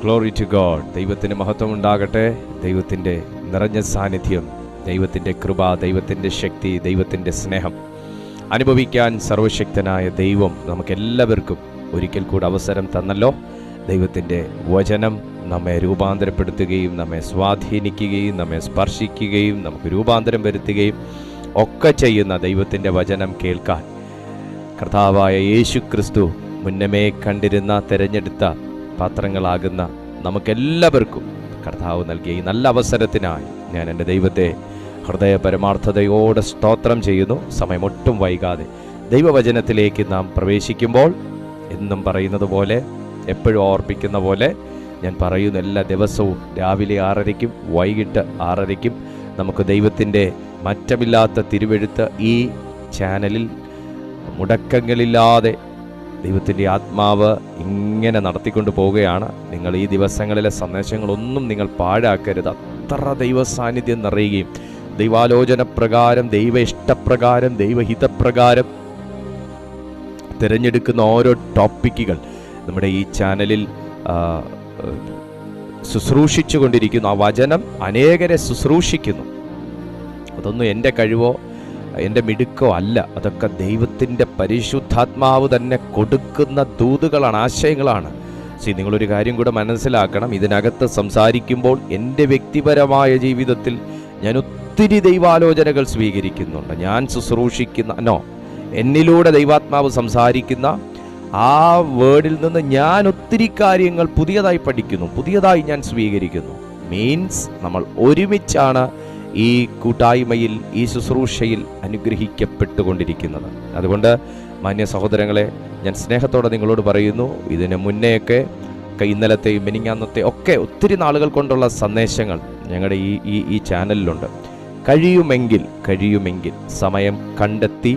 Glory to God. ദൈവത്തിന് മഹത്വം ഉണ്ടാകട്ടെ. ദൈവത്തിൻ്റെ നിറഞ്ഞ സാന്നിധ്യം, ദൈവത്തിൻ്റെ കൃപ, ദൈവത്തിൻ്റെ ശക്തി, ദൈവത്തിൻ്റെ സ്നേഹം അനുഭവിക്കാൻ സർവശക്തനായ ദൈവം നമുക്കെല്ലാവർക്കും ഒരിക്കൽ കൂടെ അവസരം തന്നല്ലോ. ദൈവത്തിൻ്റെ വചനം നമ്മെ രൂപാന്തരപ്പെടുത്തുകയും നമ്മെ സ്വാധീനിക്കുകയും നമ്മെ സ്പർശിക്കുകയും നമുക്ക് രൂപാന്തരം വരുത്തുകയും ഒക്കെ ചെയ്യുന്ന ദൈവത്തിൻ്റെ വചനം കേൾക്കാൻ കർത്താവായ യേശു ക്രിസ്തു മുന്നമേ കണ്ടിരുന്ന തിരഞ്ഞെടുത്ത പാത്രങ്ങളാകുന്ന നമുക്കെല്ലാവർക്കും കർത്താവ് നൽകിയ ഈ നല്ല അവസരത്തിനായി ഞാൻ എൻ്റെ ദൈവത്തെ ഹൃദയ പരമാർത്ഥതയോടെ സ്തോത്രം ചെയ്യുന്നു. സമയമൊട്ടും വൈകാതെ ദൈവവചനത്തിലേക്ക് നാം പ്രവേശിക്കുമ്പോൾ എന്നും പറയുന്നത് പോലെ, എപ്പോഴും ഓർപ്പിക്കുന്ന പോലെ ഞാൻ പറയുന്ന എല്ലാ ദിവസവും രാവിലെ 6:30 വൈകിട്ട് 6:30 നമുക്ക് ദൈവത്തിൻ്റെ മാറ്റമില്ലാത്ത തിരുവെഴുത്ത് ഈ ചാനലിൽ മുടക്കങ്ങളില്ലാതെ ദൈവത്തിൻ്റെ ആത്മാവ് ഇങ്ങനെ നടത്തിക്കൊണ്ട് പോവുകയാണ്. നിങ്ങൾ ഈ ദിവസങ്ങളിലെ സന്ദേശങ്ങളൊന്നും നിങ്ങൾ പാഴാക്കരുത്. അത്ര ദൈവ സാന്നിധ്യം നിറയുകയും ദൈവാലോചന പ്രകാരം, ദൈവ ഇഷ്ടപ്രകാരം, ദൈവഹിതപ്രകാരം തിരഞ്ഞെടുക്കുന്ന ഓരോ ടോപ്പിക്കുകൾ നമ്മുടെ ഈ ചാനലിൽ ശുശ്രൂഷിച്ചു കൊണ്ടിരിക്കുന്നു. ആ വചനം അനേകരെ ശുശ്രൂഷിക്കുന്നു. അതൊന്നും എൻ്റെ കഴിവോ എൻ്റെ മിടുക്കോ അല്ല. അതൊക്കെ ദൈവത്തിൻ്റെ പരിശുദ്ധാത്മാവ് തന്നെ കൊടുക്കുന്ന ദൂതുകളാണ്, ആശയങ്ങളാണ്. നിങ്ങളൊരു കാര്യം കൂടെ മനസ്സിലാക്കണം. ഇതിനകത്ത് സംസാരിക്കുമ്പോൾ എൻ്റെ വ്യക്തിപരമായ ജീവിതത്തിൽ ഞാൻ ഒത്തിരി ദൈവാലോചനകൾ സ്വീകരിക്കുന്നുണ്ട്. ഞാൻ ശുശ്രൂഷിക്കുന്ന എന്നിലൂടെ ദൈവാത്മാവ് സംസാരിക്കുന്ന ആ വേർഡിൽ നിന്ന് ഞാൻ ഒത്തിരി കാര്യങ്ങൾ പുതിയതായി പഠിക്കുന്നു, പുതിയതായി ഞാൻ സ്വീകരിക്കുന്നു. മീൻസ് നമ്മൾ ഒരുമിച്ചാണ് ഈ കൂട്ടായ്മയിൽ, ഈ ശുശ്രൂഷയിൽ അനുഗ്രഹിക്കപ്പെട്ടുകൊണ്ടിരിക്കുന്നത്. അതുകൊണ്ട് മാന്യ സഹോദരങ്ങളെ, ഞാൻ സ്നേഹത്തോടെ നിങ്ങളോട് പറയുന്നു, ഇതിന് മുന്നേയൊക്കെ ഇന്നലത്തെയും മിനിങ്ങാന്നത്തെ ഒക്കെ ഒത്തിരി നാളുകൾ കൊണ്ടുള്ള സന്ദേശങ്ങൾ ഞങ്ങളുടെ ഈ ചാനലിലുണ്ട്. കഴിയുമെങ്കിൽ സമയം കണ്ടെത്തി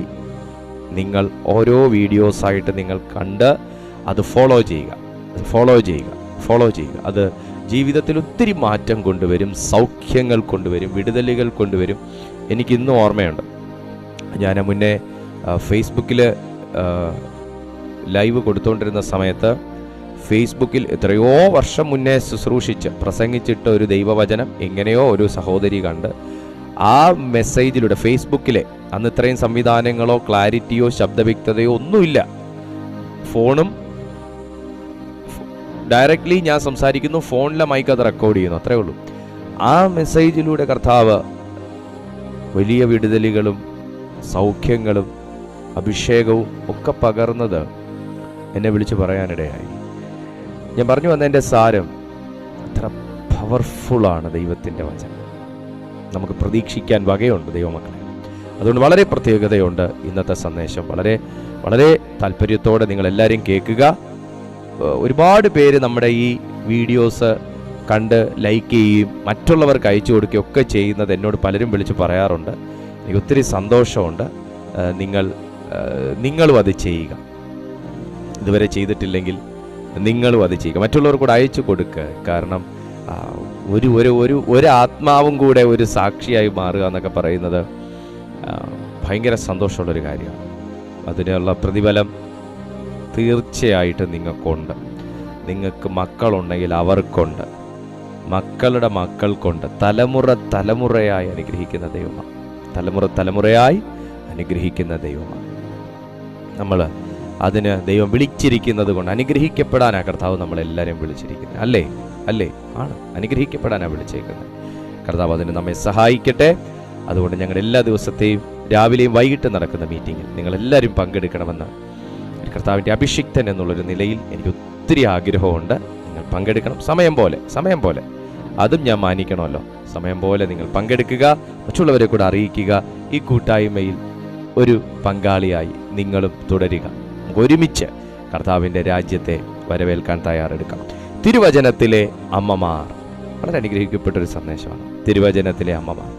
നിങ്ങൾ ഓരോ വീഡിയോസായിട്ട് നിങ്ങൾ കണ്ട് അത് ഫോളോ ചെയ്യുക. അത് ജീവിതത്തിൽ ഒത്തിരി മാറ്റം കൊണ്ടുവരും, സൗഖ്യങ്ങൾ കൊണ്ടുവരും, വിടുതലുകൾ കൊണ്ടുവരും. എനിക്കിന്നും ഓർമ്മയുണ്ട്, ഞാൻ മുന്നേ ഫേസ്ബുക്കിൽ ലൈവ് കൊടുത്തുകൊണ്ടിരുന്ന സമയത്ത് ഫേസ്ബുക്കിൽ എത്രയോ വർഷം മുന്നേ പ്രസംഗിച്ചിട്ട ഒരു ദൈവവചനം എങ്ങനെയോ ഒരു സഹോദരി കണ്ട് ആ മെസ്സേജിലൂടെ ഫേസ്ബുക്കിലെ അന്ന് ഇത്രയും സംവിധാനങ്ങളോ ക്ലാരിറ്റിയോ ശബ്ദവ്യക്തതയോ ഒന്നുമില്ല. ഫോണും ഡയറക്റ്റ്ലി ഞാൻ സംസാരിക്കുന്നു, ഫോണിലെ മൈക്ക് അത് റെക്കോർഡ് ചെയ്യുന്നു, അത്രേ ഉള്ളൂ. ആ മെസ്സേജിലൂടെ കർത്താവ് വലിയ വിടുതലുകളും സൗഖ്യങ്ങളും അഭിഷേകവും ഒക്കെ പകർന്നത് എന്നെ വിളിച്ച് പറയാനിടയായി. ഞാൻ പറഞ്ഞു വന്നതിൻ്റെ സാരം, അത്ര പവർഫുള്ളാണ് ദൈവത്തിൻ്റെ വചനം. നമുക്ക് പ്രതീക്ഷിക്കാൻ വകയുണ്ട് ദൈവമക്കളെ. അതുകൊണ്ട് വളരെ പ്രത്യേകതയുണ്ട് ഇന്നത്തെ സന്ദേശം. വളരെ വളരെ താല്പര്യത്തോടെ നിങ്ങളെല്ലാവരും കേൾക്കുക. ഒരുപാട് പേര് നമ്മുടെ ഈ വീഡിയോസ് കണ്ട് ലൈക്ക് ചെയ്യുകയും മറ്റുള്ളവർക്ക് അയച്ചു കൊടുക്കുകയും ഒക്കെ ചെയ്യുന്നത് എന്നോട് പലരും വിളിച്ച് പറയാറുണ്ട്. എനിക്ക് ഒത്തിരി സന്തോഷമുണ്ട്. നിങ്ങളും അത് ചെയ്യുക. ഇതുവരെ ചെയ്തിട്ടില്ലെങ്കിൽ നിങ്ങളും അത് ചെയ്യുക, മറ്റുള്ളവർ കൂടെ അയച്ചു കൊടുക്കുക. കാരണം ഒരു ആത്മാവും കൂടെ ഒരു സാക്ഷിയായി മാറുക എന്നൊക്കെ പറയുന്നത് ഭയങ്കര സന്തോഷമുള്ളൊരു കാര്യമാണ്. അതിനുള്ള പ്രതിഫലം തീർച്ചയായിട്ടും നിങ്ങൾക്കുണ്ട്. നിങ്ങൾക്ക് മക്കളുണ്ടെങ്കിൽ അവർക്കുണ്ട്, മക്കളുടെ മക്കൾക്കുണ്ട്. തലമുറയായി അനുഗ്രഹിക്കുന്ന ദൈവമാണ്. തലമുറയായി അനുഗ്രഹിക്കുന്ന ദൈവമാണ്. നമ്മൾ അതിന് ദൈവം വിളിച്ചിരിക്കുന്നത് കൊണ്ട് അനുഗ്രഹിക്കപ്പെടാനാണ് കർത്താവ് നമ്മളെല്ലാവരും വിളിച്ചിരിക്കുന്നത്. അല്ലേ ആണ്, അനുഗ്രഹിക്കപ്പെടാനാണ് വിളിച്ചേക്കുന്നത്. കർത്താവ് അതിന് നമ്മെ സഹായിക്കട്ടെ. അതുകൊണ്ട് ഞങ്ങൾ എല്ലാ ദിവസത്തെയും രാവിലെയും വൈകിട്ട് നടക്കുന്ന മീറ്റിങ്ങിൽ നിങ്ങളെല്ലാവരും പങ്കെടുക്കണമെന്ന് കർത്താവിൻ്റെ അഭിഷിക്തൻ എന്നുള്ളൊരു നിലയിൽ എനിക്ക് ഒത്തിരി ആഗ്രഹമുണ്ട്. നിങ്ങൾ പങ്കെടുക്കണം. സമയം പോലെ അതും ഞാൻ മാനിക്കണമല്ലോ. സമയം പോലെ നിങ്ങൾ പങ്കെടുക്കുക, മറ്റുള്ളവരെ കൂടെ അറിയിക്കുക. ഈ കൂട്ടായ്മയിൽ ഒരു പങ്കാളിയായി നിങ്ങളും തുടരുക. നമുക്ക് ഒരുമിച്ച് കർത്താവിൻ്റെ രാജ്യത്തെ വരവേൽക്കാൻ തയ്യാറെടുക്കാം. തിരുവചനത്തിലെ അമ്മമാർ വളരെ അനുഗ്രഹിക്കപ്പെട്ടൊരു സന്ദേശമാണ്. തിരുവചനത്തിലെ അമ്മമാർ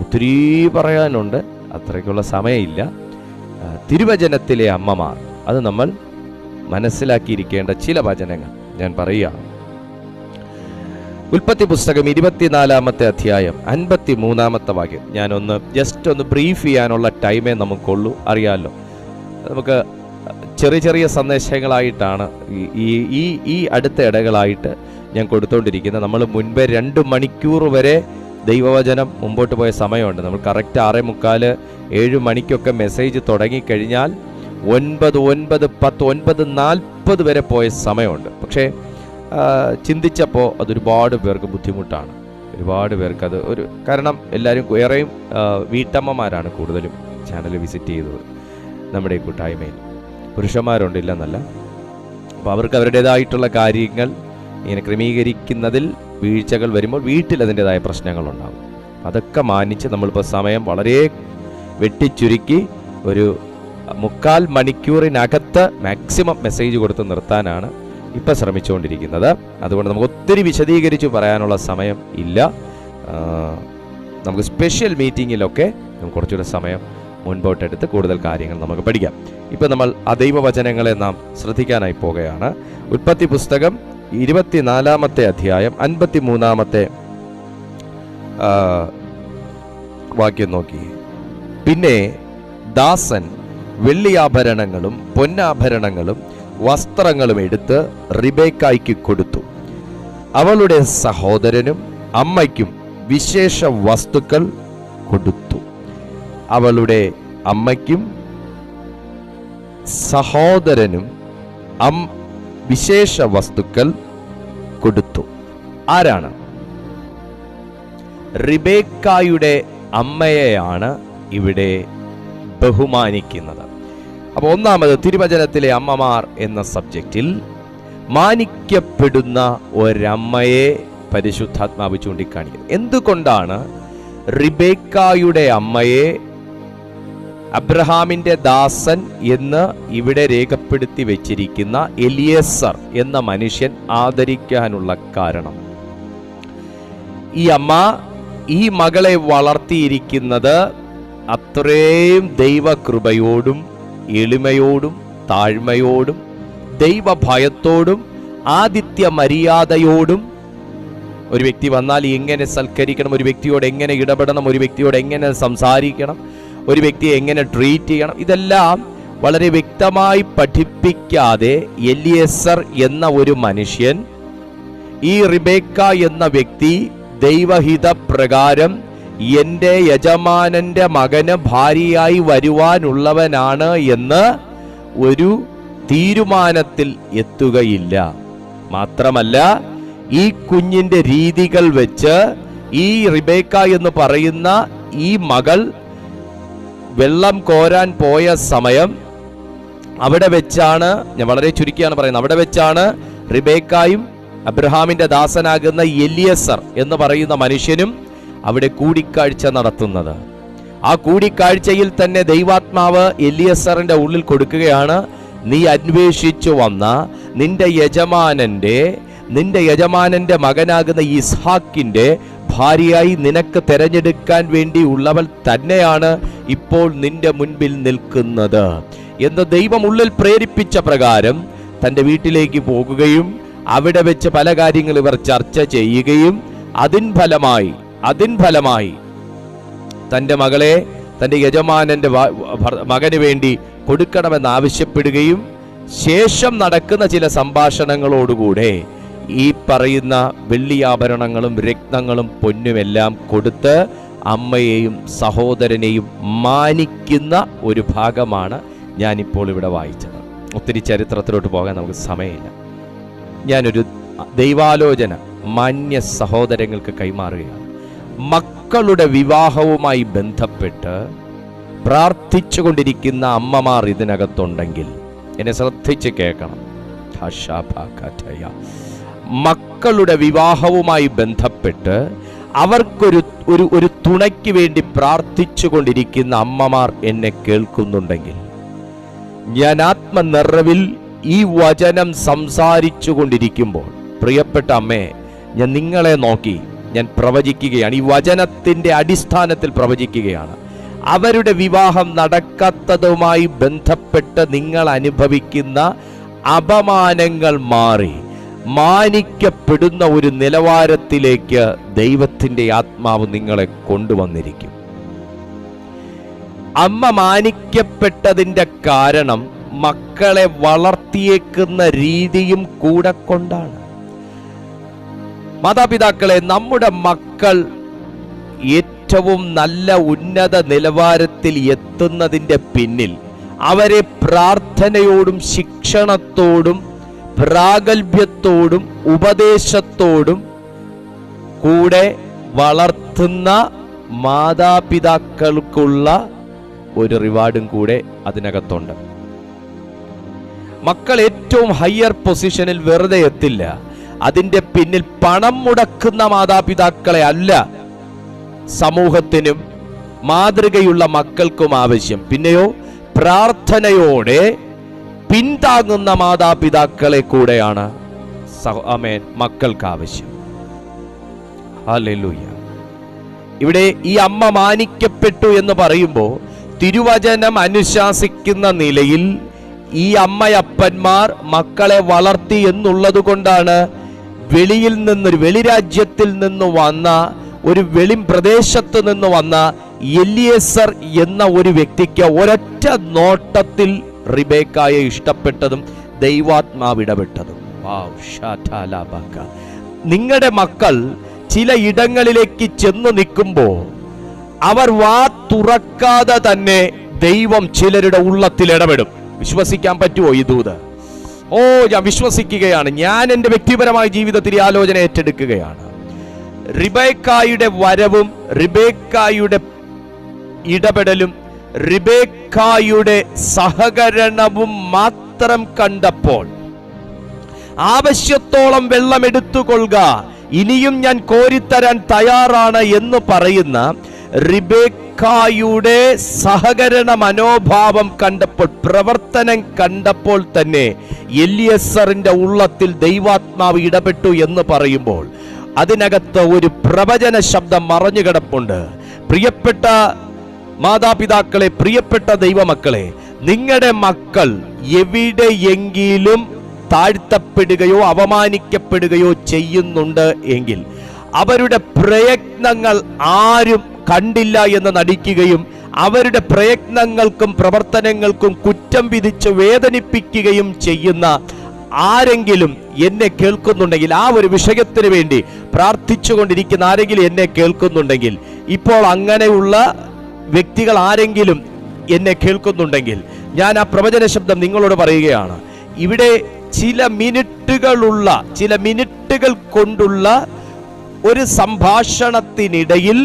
ഒത്തിരി പറയാനുണ്ട്, അത്രയ്ക്കുള്ള സമയമില്ല. തിരുവചനത്തിലെ അമ്മമാർ, അത് നമ്മൾ മനസ്സിലാക്കിയിരിക്കേണ്ട ചില വചനങ്ങൾ ഞാൻ പറയുക. ഉൽപ്പത്തി പുസ്തകം 24-ാമത്തെ അധ്യായം 53-ാമത്തെ വാക്യം ഞാനൊന്ന് ജസ്റ്റ് ഒന്ന് ബ്രീഫ് ചെയ്യാനുള്ള ടൈമേ നമുക്കുള്ളൂ. അറിയാമല്ലോ, നമുക്ക് ചെറിയ ചെറിയ സന്ദേശങ്ങളായിട്ടാണ് ഈ അടുത്ത ഇടകളായിട്ട് ഞാൻ കൊടുത്തുകൊണ്ടിരിക്കുന്നത്. നമ്മൾ മുൻപേ 2 മണിക്കൂർ വരെ ദൈവവചനം മുമ്പോട്ട് പോയ സമയമുണ്ട്. നമ്മൾ കറക്റ്റ് 6:45 7 മണിക്കൊക്കെ മെസ്സേജ് തുടങ്ങിക്കഴിഞ്ഞാൽ 9, 9, 10, 9:40 വരെ പോയ സമയമുണ്ട്. പക്ഷേ ചിന്തിച്ചപ്പോൾ അതൊരുപാട് പേർക്ക് ബുദ്ധിമുട്ടാണ്. ഒരുപാട് പേർക്ക് അത് കാരണം എല്ലാവരും ഏറെയും വീട്ടമ്മമാരാണ് കൂടുതലും ചാനൽ വിസിറ്റ് ചെയ്തത് നമ്മുടെ ഈ കൂട്ടായ്മയിൽ. പുരുഷന്മാരുണ്ടില്ലെന്നല്ല. അപ്പോൾ അവർക്ക് അവരുടേതായിട്ടുള്ള കാര്യങ്ങൾ ഇങ്ങനെ ക്രമീകരിക്കുന്നതിൽ വീഴ്ചകൾ വരുമ്പോൾ വീട്ടിൽ അതിൻ്റെതായ പ്രശ്നങ്ങളുണ്ടാകും. അതൊക്കെ മാനിച്ച് നമ്മളിപ്പോൾ സമയം വളരെ വെട്ടിച്ചുരുക്കി ഒരു 3/4 മണിക്കൂറിനകത്ത് മാക്സിമം മെസ്സേജ് കൊടുത്ത് നിർത്താനാണ് ഇപ്പം ശ്രമിച്ചുകൊണ്ടിരിക്കുന്നത്. അതുകൊണ്ട് നമുക്ക് ഒത്തിരി വിശദീകരിച്ച് പറയാനുള്ള സമയം ഇല്ല. നമുക്ക് സ്പെഷ്യൽ മീറ്റിങ്ങിലൊക്കെ നമുക്ക് കുറച്ചുകൂടെ സമയം മുൻപോട്ടെടുത്ത് കൂടുതൽ കാര്യങ്ങൾ നമുക്ക് പഠിക്കാം. ഇപ്പം നമ്മൾ ആ ദൈവവചനങ്ങളെ നാം ശ്രദ്ധിക്കാനായി പോകുകയാണ്. ഉൽപ്പത്തി പുസ്തകം 24-ാമത്തെ അധ്യായം 53-ാമത്തെ വാക്യം നോക്കി. പിന്നെ ദാസൻ വെള്ളിയാഭരണങ്ങളും പൊന്നാഭരണങ്ങളും വസ്ത്രങ്ങളും എടുത്ത് റിബേക്കായ്ക്ക് കൊടുത്തു. അവളുടെ സഹോദരനും അമ്മയ്ക്കും വിശേഷ വസ്തുക്കൾ കൊടുത്തു. അവളുടെ അമ്മയ്ക്കും സഹോദരനും വിശേഷ വസ്തുക്കൾ കൊടുത്തു. ആരാണ്? റിബേക്കായുടെ അമ്മയെയാണ് ഇവിടെ ബഹുമാനിക്കുന്നത്. അപ്പോൾ ഒന്നാമത് തിരുവചനത്തിലെ അമ്മമാർ എന്ന സബ്ജക്റ്റിൽ മാനിക്കപ്പെടുന്ന ഒരമ്മയെ പരിശുദ്ധാത്മാവ് ചൂണ്ടിക്കാണിക്കുന്നത്. എന്തുകൊണ്ടാണ് റിബേക്കായുടെ അമ്മയെ അബ്രഹാമിന്റെ ദാസൻ എന്ന് ഇവിടെ രേഖപ്പെടുത്തി വെച്ചിരിക്കുന്ന എലിയേസർ എന്ന മനുഷ്യൻ ആദരിക്കാനുള്ള കാരണം? ഈ അമ്മ ഈ മകളെ വളർത്തിയിരിക്കുന്നത് അത്രയും ദൈവകൃപയോടും എളിമയോടും താഴ്മയോടും ദൈവഭയത്തോടും ആതിഥ്യ മര്യാദയോടും. ഒരു വ്യക്തി വന്നാൽ എങ്ങനെ സൽക്കരിക്കണം, ഒരു വ്യക്തിയോട് എങ്ങനെ ഇടപെടണം, ഒരു വ്യക്തിയോട് എങ്ങനെ സംസാരിക്കണം, ഒരു വ്യക്തിയെ എങ്ങനെ ട്രീറ്റ് ചെയ്യണം, ഇതെല്ലാം വളരെ വ്യക്തമായി പഠിപ്പിക്കാതെ എലിയേസർ എന്ന ഒരു മനുഷ്യൻ ഈ റിബേക്ക എന്ന വ്യക്തി ദൈവഹിത പ്രകാരം എൻ്റെ യജമാനന്റെ മകന് ഭാര്യയായി വരുവാനുള്ളവനാണ് എന്ന് ഒരു തീരുമാനത്തിൽ എത്തുകയില്ല. മാത്രമല്ല, ഈ കുഞ്ഞിന്റെ രീതികൾ വെച്ച് ഈ റിബേക്ക എന്ന് പറയുന്ന ഈ മകൾ വെള്ളം കോരാൻ പോയ സമയം അവിടെ വെച്ചാണ്, ഞാൻ വളരെ ചുരുക്കിയാണ് പറയുന്നത്, അവിടെ വെച്ചാണ് റിബേക്കായും അബ്രഹാമിന്റെ ദാസനാകുന്ന എലിയേസർ എന്ന് പറയുന്ന മനുഷ്യനും അവിടെ കൂടിക്കാഴ്ച നടത്തുന്നത്. ആ കൂടിക്കാഴ്ചയിൽ തന്നെ ദൈവാത്മാവ് എലിയേസറിന്റെ ഉള്ളിൽ കൊടുക്കുകയാണ്, നീ അന്വേഷിച്ചു വന്ന നിന്റെ യജമാനന്റെ മകനാകുന്ന ഇസ്ഹാക്കിന്റെ ഭാര്യയായി നിനക്ക് തെരഞ്ഞെടുക്കാൻ വേണ്ടി ഉള്ളവൾ തന്നെയാണ് ഇപ്പോൾ നിന്റെ മുൻപിൽ നിൽക്കുന്നത് എന്ന് ദൈവം ഉള്ളിൽ പ്രേരിപ്പിച്ച പ്രകാരം തൻ്റെ വീട്ടിലേക്ക് പോകുകയും അവിടെ വെച്ച് പല കാര്യങ്ങൾ ഇവർ ചർച്ച ചെയ്യുകയും അതിൻ ഫലമായി തൻ്റെ മകളെ തൻ്റെ യജമാനന്റെ മകന് വേണ്ടി കൊടുക്കണമെന്ന് ആവശ്യപ്പെടുകയും ശേഷം നടക്കുന്ന ചില സംഭാഷണങ്ങളോടുകൂടെ ഈ പറയുന്ന വെള്ളിയാഭരണങ്ങളും രത്നങ്ങളും പൊന്നുമെല്ലാം കൊടുത്ത് അമ്മയെയും സഹോദരനെയും മാനിക്കുന്ന ഒരു ഭാഗമാണ് ഞാനിപ്പോൾ ഇവിടെ വായിച്ചത്. ഒത്തിരി ചരിത്രത്തിലോട്ട് പോകാൻ നമുക്ക് സമയമില്ല. ഞാനൊരു ദൈവാലോചന മാന്യ സഹോദരങ്ങൾക്ക് കൈമാറുകയാണ്. മക്കളുടെ വിവാഹവുമായി ബന്ധപ്പെട്ട് പ്രാർത്ഥിച്ചു കൊണ്ടിരിക്കുന്ന അമ്മമാർ ഇതിനകത്തുണ്ടെങ്കിൽ എന്നെ ശ്രദ്ധിച്ച് കേൾക്കണം. മക്കളുടെ വിവാഹവുമായി ബന്ധപ്പെട്ട് അവർക്കൊരു ഒരു തുണയ്ക്ക് വേണ്ടി പ്രാർത്ഥിച്ചു കൊണ്ടിരിക്കുന്ന അമ്മമാർ എന്നെ കേൾക്കുന്നുണ്ടെങ്കിൽ, ഞാൻ ആത്മനിറവിൽ ഈ വചനം സംസാരിച്ചു കൊണ്ടിരിക്കുമ്പോൾ, പ്രിയപ്പെട്ട അമ്മേ, ഞാൻ നിങ്ങളെ നോക്കി ഞാൻ പ്രവചിക്കുകയാണ്. ഈ വചനത്തിൻ്റെ അടിസ്ഥാനത്തിൽ പ്രവചിക്കുകയാണ്. അവരുടെ വിവാഹം നടക്കാത്തതുമായി ബന്ധപ്പെട്ട് നിങ്ങൾ അനുഭവിക്കുന്ന അപമാനങ്ങൾ മാറി മാനിക്കപ്പെടുന്ന ഒരു നിലവാരത്തിലേക്ക് ദൈവത്തിൻ്റെ ആത്മാവ് നിങ്ങളെ കൊണ്ടുവന്നിരിക്കും. അമ്മ മാനിക്കപ്പെട്ടതിൻ്റെ കാരണം മക്കളെ വളർത്തിയേക്കുന്ന രീതിയും കൂടെ കൊണ്ടാണ്. മാതാപിതാക്കളെ, നമ്മുടെ മക്കൾ ഏറ്റവും നല്ല ഉന്നത നിലവാരത്തിൽ എത്തുന്നതിൻ്റെ പിന്നിൽ അവരെ പ്രാർത്ഥനയോടും ശിക്ഷണത്തോടും പ്രാഗൽഭ്യത്തോടും ഉപദേശത്തോടും കൂടെ വളർത്തുന്ന മാതാപിതാക്കൾക്കുള്ള ഒരു റിവാർഡും കൂടെ അതിനകത്തുണ്ട്. മക്കൾ ഏറ്റവും ഹയർ പൊസിഷനിൽ വെറുതെ എത്തില്ല. അതിൻ്റെ പിന്നിൽ പണം മുടക്കുന്ന മാതാപിതാക്കളെ അല്ല സമൂഹത്തിനും മാതൃകയുള്ള മക്കൾക്കും ആവശ്യം. പിന്നെയോ പ്രാർത്ഥനയോടെ പിന്താങ്ങുന്ന മാതാപിതാക്കളെ കൂടെയാണ് ആമേൻ മക്കൾക്ക് ആവശ്യം. ഹല്ലേലൂയ. ഇവിടെ ഈ അമ്മ മാനിക്കപ്പെട്ടു എന്ന് പറയുമ്പോൾ തിരുവചനം അനുശാസിക്കുന്ന നിലയിൽ ഈ അമ്മയപ്പന്മാർ മക്കളെ വളർത്തി എന്നുള്ളത് കൊണ്ടാണ് വെളിയിൽ നിന്നൊരു വെളിരാജ്യത്തിൽ നിന്ന് വന്ന ഒരു വെളി പ്രദേശത്ത് നിന്ന് വന്ന എലിയേസർ എന്ന ഒരു വ്യക്തിക്ക് ഒരൊറ്റ നോട്ടത്തിൽ റിബേക്കായെ ഇഷ്ടപ്പെട്ടതും ദൈവാത്മാവ് ഇടപെട്ടതും. നിങ്ങളുടെ മക്കൾ ചില ഇടങ്ങളിലേക്ക് ചെന്ന് നിൽക്കുമ്പോൾ അവർ വാ തുറക്കാതെ തന്നെ ദൈവം ചിലരുടെ ഉള്ളത്തിൽ ഇടപെടും. വിശ്വസിക്കാൻ പറ്റുമോ ഈ ദൂത്? ഞാൻ വിശ്വസിക്കുകയാണ്. ഞാൻ എൻ്റെ വ്യക്തിപരമായ ജീവിതത്തിൽ ഈ ആലോചന ഏറ്റെടുക്കുകയാണ്. റിബേക്കായുടെ വരവും റിബേക്കായുടെ ഇടപെടലും റിബേക്കായുടെ സഹകരണവും മാത്രം കണ്ടപ്പോൾ, ആവശ്യത്തോളം വെള്ളം എടുത്തുകൊള്ളുക, ഇനിയും ഞാൻ കോരിത്തരാൻ തയ്യാറാണ് എന്ന് പറയുന്ന റിബേക്കായുടെ സഹകരണ മനോഭാവം കണ്ടപ്പോൾ, പ്രവർത്തനം കണ്ടപ്പോൾ തന്നെ എലിയേസറിന്റെ ഉള്ളത്തിൽ ദൈവാത്മാവ് ഇടപെട്ടു എന്ന് പറയുമ്പോൾ അതിനകത്ത് ഒരു പ്രവചന ശബ്ദം മറഞ്ഞു കിടപ്പുണ്ട്. പ്രിയപ്പെട്ട മാതാപിതാക്കളെ, പ്രിയപ്പെട്ട ദൈവമക്കളെ, നിങ്ങളുടെ മക്കൾ എവിടെയെങ്കിലും താഴ്ത്തപ്പെടുകയോ അപമാനിക്കപ്പെടുകയോ ചെയ്യുന്നുണ്ട് എങ്കിൽ അവരുടെ പ്രയത്നങ്ങൾ ആരും കണ്ടില്ല എന്ന് നടിക്കുകയും അവരുടെ പ്രയത്നങ്ങൾക്കും പ്രവർത്തനങ്ങൾക്കും കുറ്റം വിധിച്ച് വേദനിപ്പിക്കുകയും ചെയ്യുന്ന ആരെങ്കിലും എന്നെ കേൾക്കുന്നുണ്ടെങ്കിൽ, ആ ഒരു വിഷയത്തിന് വേണ്ടി പ്രാർത്ഥിച്ചുകൊണ്ടിരിക്കുന്ന ആരെങ്കിലും എന്നെ കേൾക്കുന്നുണ്ടെങ്കിൽ, ഇപ്പോൾ അങ്ങനെയുള്ള വ്യക്തികൾ ആരെങ്കിലും എന്നെ കേൾക്കുന്നുണ്ടെങ്കിൽ, ഞാൻ ആ പ്രവചന ശബ്ദം നിങ്ങളോട് പറയുകയാണ്. ഇവിടെ ചില മിനിറ്റുകൾ കൊണ്ടുള്ള ഒരു സംഭാഷണത്തിനിടയിൽ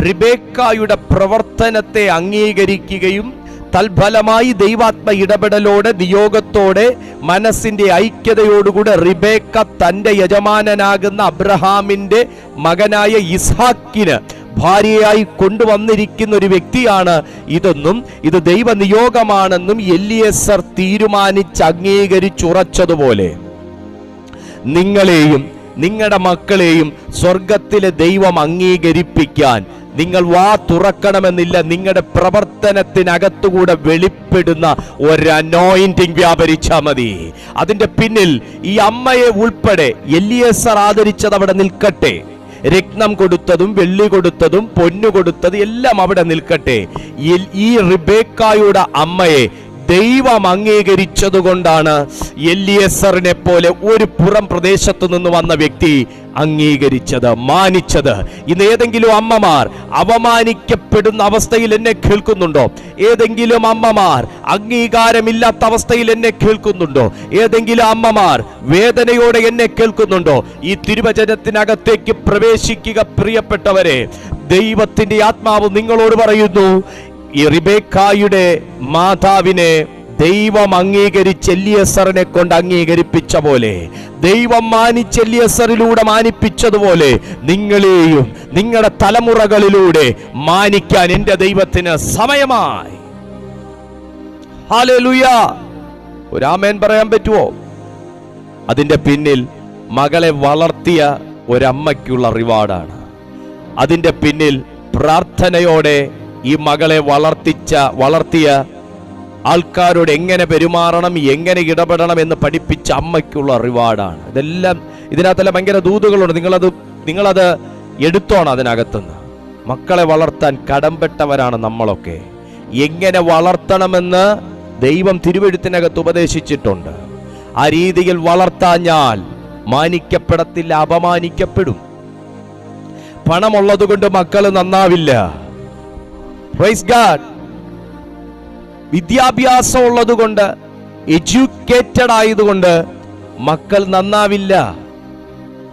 റിബേക്കായുടെ പ്രവർത്തനത്തെ അംഗീകരിക്കുകയും തൽഫലമായി ദൈവാത്മ ഇടപെടലോടെ നിയോഗത്തോടെ മനസ്സിന്റെ ഐക്യതയോടുകൂടെ റിബേക്ക തന്റെ യജമാനനാകുന്ന അബ്രഹാമിന്റെ മകനായ ഇസ്ഹാക്കിന് ഭാര്യയായി കൊണ്ടുവന്നിരിക്കുന്ന ഒരു വ്യക്തിയാണ് ഇതെന്നും ഇത് ദൈവനിയോഗമാണെന്നും എലിയേസർ തീരുമാനിച്ച് അംഗീകരിച്ചുറച്ചതുപോലെ നിങ്ങളെയും നിങ്ങളുടെ മക്കളെയും സ്വർഗത്തിലെ ദൈവം അംഗീകരിപ്പിക്കാൻ നിങ്ങൾ വാ തുറക്കണമെന്നില്ല. നിങ്ങളുടെ പ്രവർത്തനത്തിനകത്തുകൂടെ വെളിപ്പെടുന്ന ഒരു അനോയിന്റിംഗ് വ്യാപരിച്ചാൽ മതി. അതിന്റെ പിന്നിൽ ഈ അമ്മയെ ഉൾപ്പെടെ എലിയേസർ ആദരിച്ചത് അവിടെ നിൽക്കട്ടെ. രത്നം കൊടുത്തതും വെള്ളി കൊടുത്തതും പൊന്നു കൊടുത്തതും എല്ലാം അവിടെ നിൽക്കട്ടെ. ഈ റിബേക്കായുടെ അമ്മയെ ദൈവം അംഗീകരിച്ചതുകൊണ്ടാണ് എലിയേസറിനെ പോലെ ഒരു പുറം പ്രദേശത്തു നിന്ന് വന്ന വ്യക്തി അംഗീകരിച്ചത്, മാനിച്ചത്. ഇന്ന് ഏതെങ്കിലും അമ്മമാർ അവമാനിക്കപ്പെടുന്ന അവസ്ഥയിൽ എന്നെ കേൾക്കുന്നുണ്ടോ? ഏതെങ്കിലും അമ്മമാർ അംഗീകാരമില്ലാത്ത അവസ്ഥയിൽ എന്നെ കേൾക്കുന്നുണ്ടോ? ഏതെങ്കിലും അമ്മമാർ വേദനയോടെ എന്നെ കേൾക്കുന്നുണ്ടോ? ഈ തിരുവചനത്തിനകത്തേക്ക് പ്രവേശിക്കുക പ്രിയപ്പെട്ടവരെ. ദൈവത്തിന്റെ ആത്മാവ് നിങ്ങളോട് പറയുന്നു, ഈ റിബേക്കായുടെ മാതാവിനെ ദൈവം അംഗീകരിച്ച് എലിയേസറിനെ കൊണ്ട് അംഗീകരിപ്പിച്ച പോലെ, ദൈവം മാനിച്ച് എലിയേസറിലൂടെ മാനിപ്പിച്ചതുപോലെ നിങ്ങളെയും നിങ്ങളുടെ തലമുറകളിലൂടെ മാനിക്കാൻ എൻ്റെ ദൈവത്തിന് സമയമായി. ഹല്ലേലൂയ! ഒരു ആമേൻ പറയാൻ പറ്റുമോ? അതിൻ്റെ പിന്നിൽ മകളെ വളർത്തിയ ഒരമ്മയ്ക്കുള്ള റിവാർഡാണ്. അതിൻ്റെ പിന്നിൽ പ്രാർത്ഥനയോടെ ഈ മകളെ വളർത്തിയ ആൾക്കാരോട് എങ്ങനെ പെരുമാറണം, എങ്ങനെ ഇടപെടണം എന്ന് പഠിപ്പിച്ച അമ്മയ്ക്കുള്ള റിവാർഡാണ്. ഇതെല്ലാം ഇതിനകത്തെല്ലാം ഭയങ്കര ദൂതുകളുണ്ട്. നിങ്ങളത് എടുത്തോണം. അതിനകത്തുനിന്ന് മക്കളെ വളർത്താൻ കടംപെട്ടവരാണ് നമ്മളൊക്കെ. എങ്ങനെ വളർത്തണമെന്ന് ദൈവം തിരുവെഴുത്തിനകത്ത് ഉപദേശിച്ചിട്ടുണ്ട്. ആ രീതിയിൽ വളർത്താഞ്ഞാൽ മാനിക്കപ്പെടത്തില്ല, അപമാനിക്കപ്പെടും. പണമുള്ളത് കൊണ്ട് മക്കൾ നന്നാവില്ല. Praise god. വിദ്യാഭ്യാസം ഉള്ളത് കൊണ്ട്, എഡ്യൂക്കേറ്റഡ് ആയതുകൊണ്ട് മക്കൾ നന്നാവില്ല.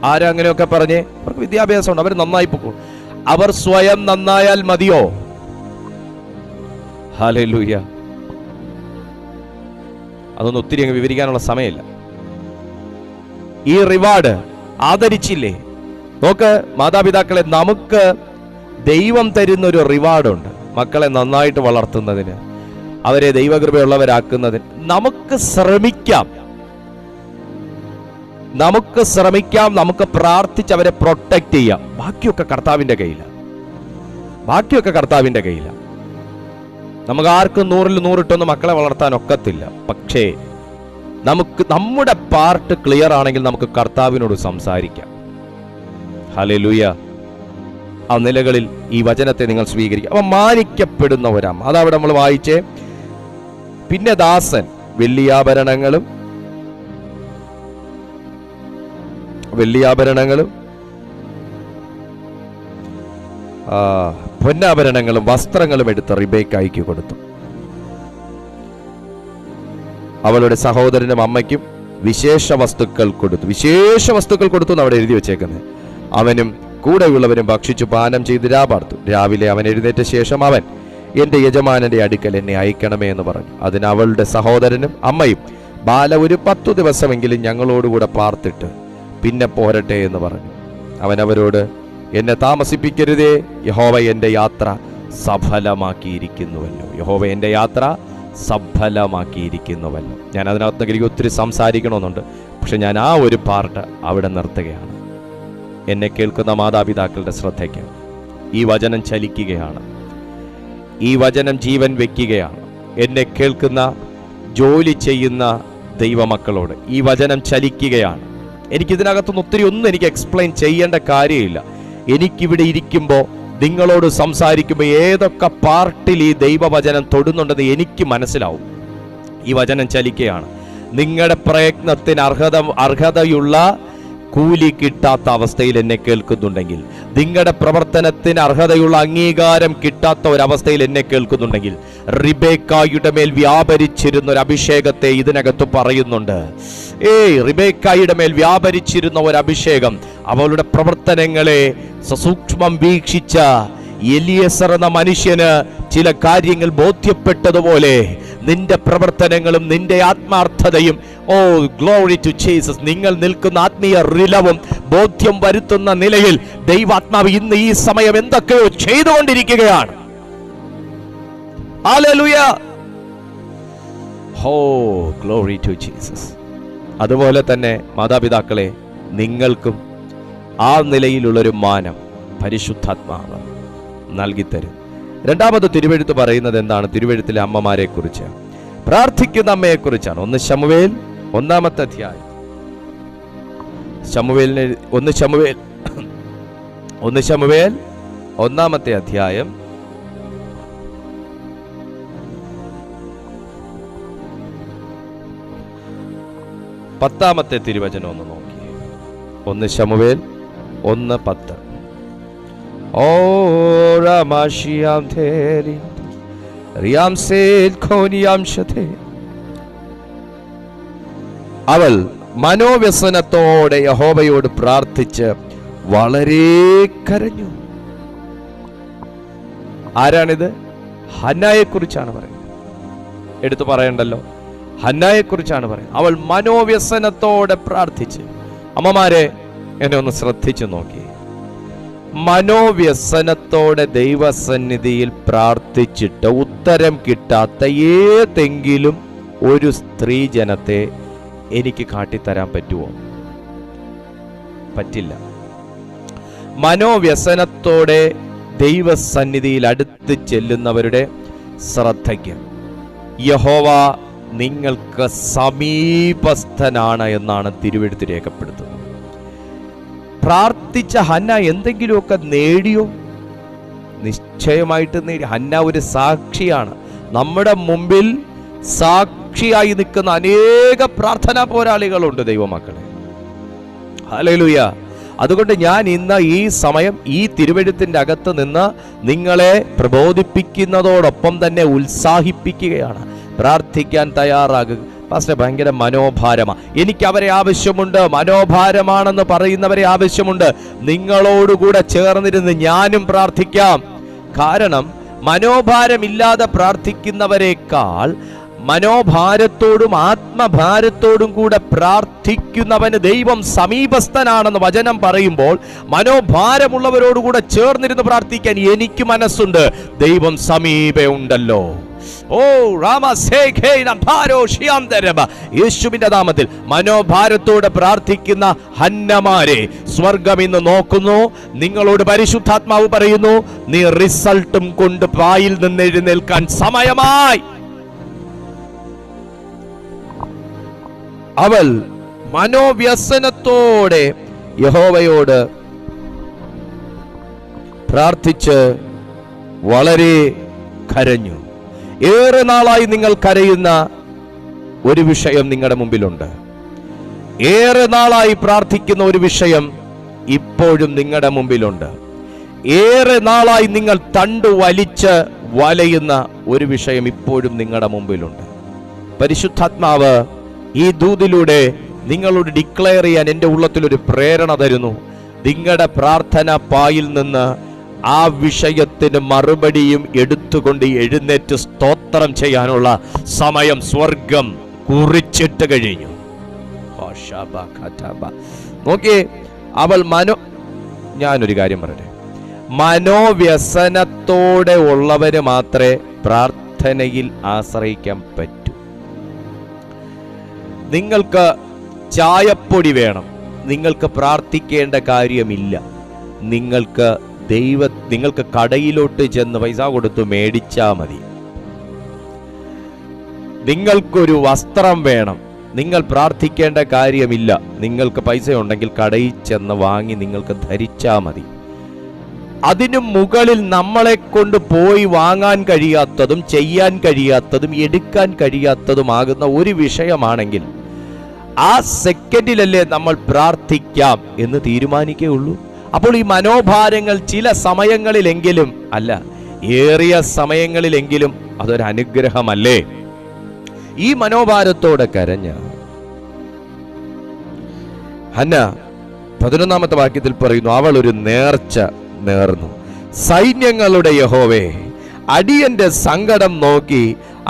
ആരാ അങ്ങനെയൊക്കെ പറഞ്ഞേ? അവർക്ക് വിദ്യാഭ്യാസം ഉണ്ട്, അവർ നന്നായി പോകും. അവർ സ്വയം നന്നായാൽ മതിയോ? ഹല്ലേലൂയ. അതൊന്നും ഒത്തിരി അങ്ങ് വിവരിക്കാനുള്ള സമയമില്ല. ഈ റിവാർഡ് ആദരിച്ചില്ലേ? നോക്ക് മാതാപിതാക്കളെ, നമുക്ക് ദൈവം തരുന്ന ഒരു റിവാർഡുണ്ട്. മക്കളെ നന്നായിട്ട് വളർത്തുന്നതിന്, അവരെ ദൈവകൃപയുള്ളവരാക്കുന്നതിന് നമുക്ക് ശ്രമിക്കാം. നമുക്ക് പ്രാർത്ഥിച്ച് അവരെ പ്രൊട്ടക്ട് ചെയ്യാം. ബാക്കിയൊക്കെ കർത്താവിന്റെ കയ്യിലാണ്. നമുക്ക് ആർക്കും 100-ൽ 100 ഇട്ടൊന്നും മക്കളെ വളർത്താൻ ഒക്കത്തില്ല. പക്ഷേ നമുക്ക് നമ്മുടെ പാർട്ട് ക്ലിയർ ആണെങ്കിൽ നമുക്ക് കർത്താവിനോട് സംസാരിക്കാം. ഹല്ലേലൂയ. ആ നിലകളിൽ ഈ വചനത്തെ നിങ്ങൾ സ്വീകരിക്കുക. അപ്പൊ മാനിക്കപ്പെടുന്നവരാം, അതവിടെ നമ്മൾ വായിച്ചേ. പിന്നെ ദാസൻ വെള്ളിയാഭരണങ്ങളും പൊന്നാഭരണങ്ങളും വസ്ത്രങ്ങളും എടുത്ത് റിബേക്കായിക്ക് കൊടുത്തു. അവളുടെ സഹോദരനും അമ്മയ്ക്കും വിശേഷ വസ്തുക്കൾ കൊടുത്തു എന്ന് അവിടെ എഴുതി വെച്ചേക്കുന്നത്. അവനും കൂടെയുള്ളവരും ഭക്ഷിച്ചു പാനം ചെയ്ത് രാപാർത്തു. രാവിലെ അവൻ എഴുന്നേറ്റ ശേഷം അവൻ, എന്റെ യജമാനന്റെ അടുക്കൽ എന്നെ അയക്കണമേ എന്ന് പറഞ്ഞു. അതിന് അവളുടെ സഹോദരനും അമ്മയും, ബാല ഒരു 10 ദിവസമെങ്കിലും ഞങ്ങളോടുകൂടെ പാർത്തിട്ട് പിന്നെ പോരട്ടെ എന്ന് പറഞ്ഞു. അവൻ അവരോട്, എന്നെ താമസിപ്പിക്കരുതേ, യഹോവ എന്റെ യാത്ര സഫലമാക്കിയിരിക്കുന്നുവല്ലോ. ഞാൻ അതിനകത്ത് എനിക്ക് ഒത്തിരി സംസാരിക്കണമെന്നുണ്ട്, പക്ഷെ ഞാൻ ആ ഒരു പാർട്ട് അവിടെ നിർത്തുകയാണ്. എന്നെ കേൾക്കുന്ന മാതാപിതാക്കളുടെ ശ്രദ്ധയ്ക്ക്, ഈ വചനം ചലിക്കുകയാണ്, ഈ വചനം ജീവൻ വെക്കുകയാണ്. എന്നെ കേൾക്കുന്ന ജോലി ചെയ്യുന്ന ദൈവമക്കളോട് ഈ വചനം ചലിക്കുകയാണ്. എനിക്കിതിനകത്തുനിന്ന് ഒത്തിരി ഒന്നും എനിക്ക് എക്സ്പ്ലെയിൻ ചെയ്യേണ്ട കാര്യമില്ല. എനിക്കിവിടെ ഇരിക്കുമ്പോൾ, നിങ്ങളോട് സംസാരിക്കുമ്പോൾ ഏതൊക്കെ പാർട്ടിൽ ഈ ദൈവവചനം തൊടുന്നുണ്ടെന്ന് എനിക്ക് മനസ്സിലാവും. ഈ വചനം ചലിക്കുകയാണ്. നിങ്ങളുടെ പ്രയത്നത്തിന് അർഹതയുള്ള കൂലി കിട്ടാത്ത അവസ്ഥയിൽ എന്നെ കേൾക്കുന്നുണ്ടെങ്കിൽ, നിങ്ങളുടെ പ്രവർത്തനത്തിന് അർഹതയുള്ള അംഗീകാരം കിട്ടാത്ത ഒരവസ്ഥയിൽ എന്നെ കേൾക്കുന്നുണ്ടെങ്കിൽ, റിബേക്കായുടെ മേൽ വ്യാപരിച്ചിരുന്ന ഒരു അഭിഷേകത്തെ ഇതിനകത്ത് പറയുന്നുണ്ട്. റിബേക്കായുടെ മേൽ വ്യാപരിച്ചിരുന്ന ഒരു അഭിഷേകം, അവളുടെ പ്രവർത്തനങ്ങളെ സസൂക്ഷ്മം വീക്ഷിച്ച എലിയസർ എന്ന മനുഷ്യന് ചില കാര്യങ്ങൾ ബോധ്യപ്പെട്ടതുപോലെ നിന്റെ പ്രവർത്തനങ്ങളും നിന്റെ ആത്മാർത്ഥതയും, ഓ ഗ്ലോറി ടു ജീസസ്, നിങ്ങൾ നിൽക്കുന്ന ആത്മീയ റിലവും ബോധ്യം വരുത്തുന്ന നിലയിൽ ദൈവാത്മാവ് ഇന്ന് ഈ സമയം എന്തൊക്കെയോ ചെയ്തുകൊണ്ടിരിക്കുകയാണ്. Hallelujah. Oh glory to Jesus. അതുപോലെ തന്നെ മാതാപിതാക്കളെ, നിങ്ങൾക്കും ആ നിലയിലുള്ളൊരു മാനം പരിശുദ്ധാത്മാവ് നൽകിത്തരും. രണ്ടാമത് തിരുവെഴുത്ത് പറയുന്നത് എന്താണ്? തിരുവെഴുത്തിലെ അമ്മമാരെ കുറിച്ച്, പ്രാർത്ഥിക്കുന്ന അമ്മയെ കുറിച്ചാണ്. 1 ശമൂവേൽ 1-ാമത്തെ അധ്യായം. 1 ശമൂവേൽ 1-ാമത്തെ അധ്യായം 10-ാമത്തെ തിരുവചനം ഒന്ന് നോക്കി. 1 ശമൂവേൽ 1:10. അവൾ മനോവ്യസനത്തോടെ യഹോവയോട് പ്രാർത്ഥിച്ച് വളരെ കരഞ്ഞു. ആരാണിത്? ഹന്നായെ കുറിച്ചാണ് പറയുന്നത്. എടുത്തു പറയണ്ടല്ലോ, ഹന്നായെ കുറിച്ചാണ് പറയുന്നത്. അവൾ മനോവ്യസനത്തോടെ പ്രാർത്ഥിച്ച്. അമ്മമാരെ, എന്നെ ഒന്ന് ശ്രദ്ധിച്ചു നോക്കി. മനോവ്യസനത്തോടെ ദൈവസന്നിധിയിൽ പ്രാർത്ഥിച്ചിട്ട് ഉത്തരം കിട്ടാത്ത ഏതെങ്കിലും ഒരു സ്ത്രീ ജനത്തെ എനിക്ക് കാട്ടിത്തരാൻ പറ്റുമോ? പറ്റില്ല. മനോവ്യസനത്തോടെ ദൈവസന്നിധിയിൽ അടുത്ത് ചെല്ലുന്നവരുടെ ശ്രദ്ധയ്ക്ക് യഹോവ നിങ്ങൾക്ക് സമീപസ്ഥനാണ് എന്നാണ് തിരുവെഴുത്ത് രേഖപ്പെടുത്തുന്നത്. പ്രാർത്ഥിച്ച ഹന്ന എന്തെങ്കിലുമൊക്കെ നേടിയോ? നിശ്ചയമായിട്ട് നേടി. ഹന്ന ഒരു സാക്ഷിയാണ്. നമ്മുടെ മുമ്പിൽ സാക്ഷിയായി നിൽക്കുന്ന അനേക പ്രാർത്ഥനാ പോരാളികളുണ്ട് ദൈവമക്കളെ. ഹല്ലേലൂയ. അതുകൊണ്ട് ഞാൻ ഇന്ന് ഈ സമയം ഈ തിരുവെഴുത്തിൻ്റെ അകത്ത് നിന്ന് നിങ്ങളെ പ്രബോധിപ്പിക്കുന്നതോടൊപ്പം തന്നെ ഉത്സാഹിപ്പിക്കുകയാണ്. പ്രാർത്ഥിക്കാൻ തയ്യാറാകുക. പാസ്റ്റർ, ഭയങ്കര മനോഭാരമാണ്, എനിക്ക് അവരെ ആവശ്യമുണ്ട്. മനോഭാരമാണെന്ന് പറയുന്നവരെ ആവശ്യമുണ്ട്. നിങ്ങളോടുകൂടെ ചേർന്നിരുന്ന് ഞാനും പ്രാർത്ഥിക്കാം. കാരണം മനോഭാരമില്ലാതെ പ്രാർത്ഥിക്കുന്നവരെക്കാൾ മനോഭാരത്തോടും ആത്മഭാരത്തോടും കൂടെ പ്രാർത്ഥിക്കുന്നവന് ദൈവം സമീപസ്ഥനാണെന്ന് വചനം പറയുമ്പോൾ, മനോഭാരമുള്ളവരോടുകൂടെ ചേർന്നിരുന്ന് പ്രാർത്ഥിക്കാൻ എനിക്ക് മനസ്സുണ്ട്. ദൈവം സമീപേ ഉണ്ടല്ലോ. ഓ യേശുവിന്റെ നാമത്തിൽ മനോഭാരത്തോടെ പ്രാർത്ഥിക്കുന്ന ഹന്നമാരെ സ്വർഗം ഇന്ന് നോക്കുന്നു. നിങ്ങളോട് പരിശുദ്ധാത്മാവ് പറയുന്നു, നീ റിസൾട്ടും കൊണ്ട് പായിൽ നിന്ന് എഴുന്നേൽക്കാൻ സമയമായി. അവൾ മനോവ്യസനത്തോടെ യഹോവയോട് പ്രാർത്ഥിച്ച് വളരെ കരഞ്ഞു. ഏറെ നാളായി നിങ്ങൾ കരയുന്ന ഒരു വിഷയം നിങ്ങളുടെ മുമ്പിലുണ്ട്. ഏറെ നാളായി പ്രാർത്ഥിക്കുന്ന ഒരു വിഷയം ഇപ്പോഴും നിങ്ങളുടെ മുമ്പിലുണ്ട്. ഏറെ നാളായി നിങ്ങൾ തണ്ടു വലിച്ച് വലയുന്ന ഒരു വിഷയം ഇപ്പോഴും നിങ്ങളുടെ മുമ്പിലുണ്ട്. പരിശുദ്ധാത്മാവ് ഈ ദൂതിലൂടെ നിങ്ങളോട് ഡിക്ലെയർ ചെയ്യാൻ എൻ്റെ ഉള്ളത്തിലൊരു പ്രേരണ തരുന്നു. നിങ്ങളുടെ പ്രാർത്ഥന പായിൽ നിന്ന് ആ വിഷയത്തിന് മറുപടിയും എടുത്തുകൊണ്ട് എഴുന്നേറ്റ് സ്തോത്രം ചെയ്യാനുള്ള സമയം സ്വർഗം കുറിച്ചിട്ട് കഴിഞ്ഞു. നോക്കിയേ, അവൾ ഞാനൊരു കാര്യം പറയട്ടെ, മനോവ്യസനത്തോടെ ഉള്ളവര് മാത്രമേ പ്രാർത്ഥനയിൽ ആശ്രയിക്കാൻ പറ്റൂ. നിങ്ങൾക്ക് ചായപ്പൊടി വേണം, നിങ്ങൾക്ക് പ്രാർത്ഥിക്കേണ്ട കാര്യമില്ല. നിങ്ങൾക്ക് കടയിലോട്ട് ചെന്ന് പൈസ കൊടുത്ത് മേടിച്ചാൽ മതി. നിങ്ങൾക്കൊരു വസ്ത്രം വേണം, നിങ്ങൾ പ്രാർത്ഥിക്കേണ്ട കാര്യമില്ല. നിങ്ങൾക്ക് പൈസ ഉണ്ടെങ്കിൽ കടയിൽ ചെന്ന് വാങ്ങി നിങ്ങൾക്ക് ധരിച്ചാൽ മതി. അതിനു മുകളിൽ നമ്മളെ കൊണ്ട് പോയി വാങ്ങാൻ കഴിയാത്തതും ചെയ്യാൻ കഴിയാത്തതും എടുക്കാൻ കഴിയാത്തതുമാകുന്ന ഒരു വിഷയമാണെങ്കിൽ ആ സെക്കൻഡിലല്ലേ നമ്മൾ പ്രാർത്ഥിക്കാം എന്ന് തീരുമാനിക്കുകയുള്ളൂ. അപ്പോൾ ഈ മനോഭാരങ്ങൾ ചില സമയങ്ങളിലെങ്കിലും, അല്ല ഏറിയ സമയങ്ങളിലെങ്കിലും അതൊരു അനുഗ്രഹമല്ലേ? ഈ മനോഭാരത്തോടെ കരഞ്ഞ ഹന്ന 11-ാമത്തെ വാക്യത്തിൽ പറയുന്നു, അവൾ ഒരു നേർച്ച നേർന്നു. സൈന്യങ്ങളുടെ യഹോവേ, അടിയന്റെ സങ്കടം നോക്കി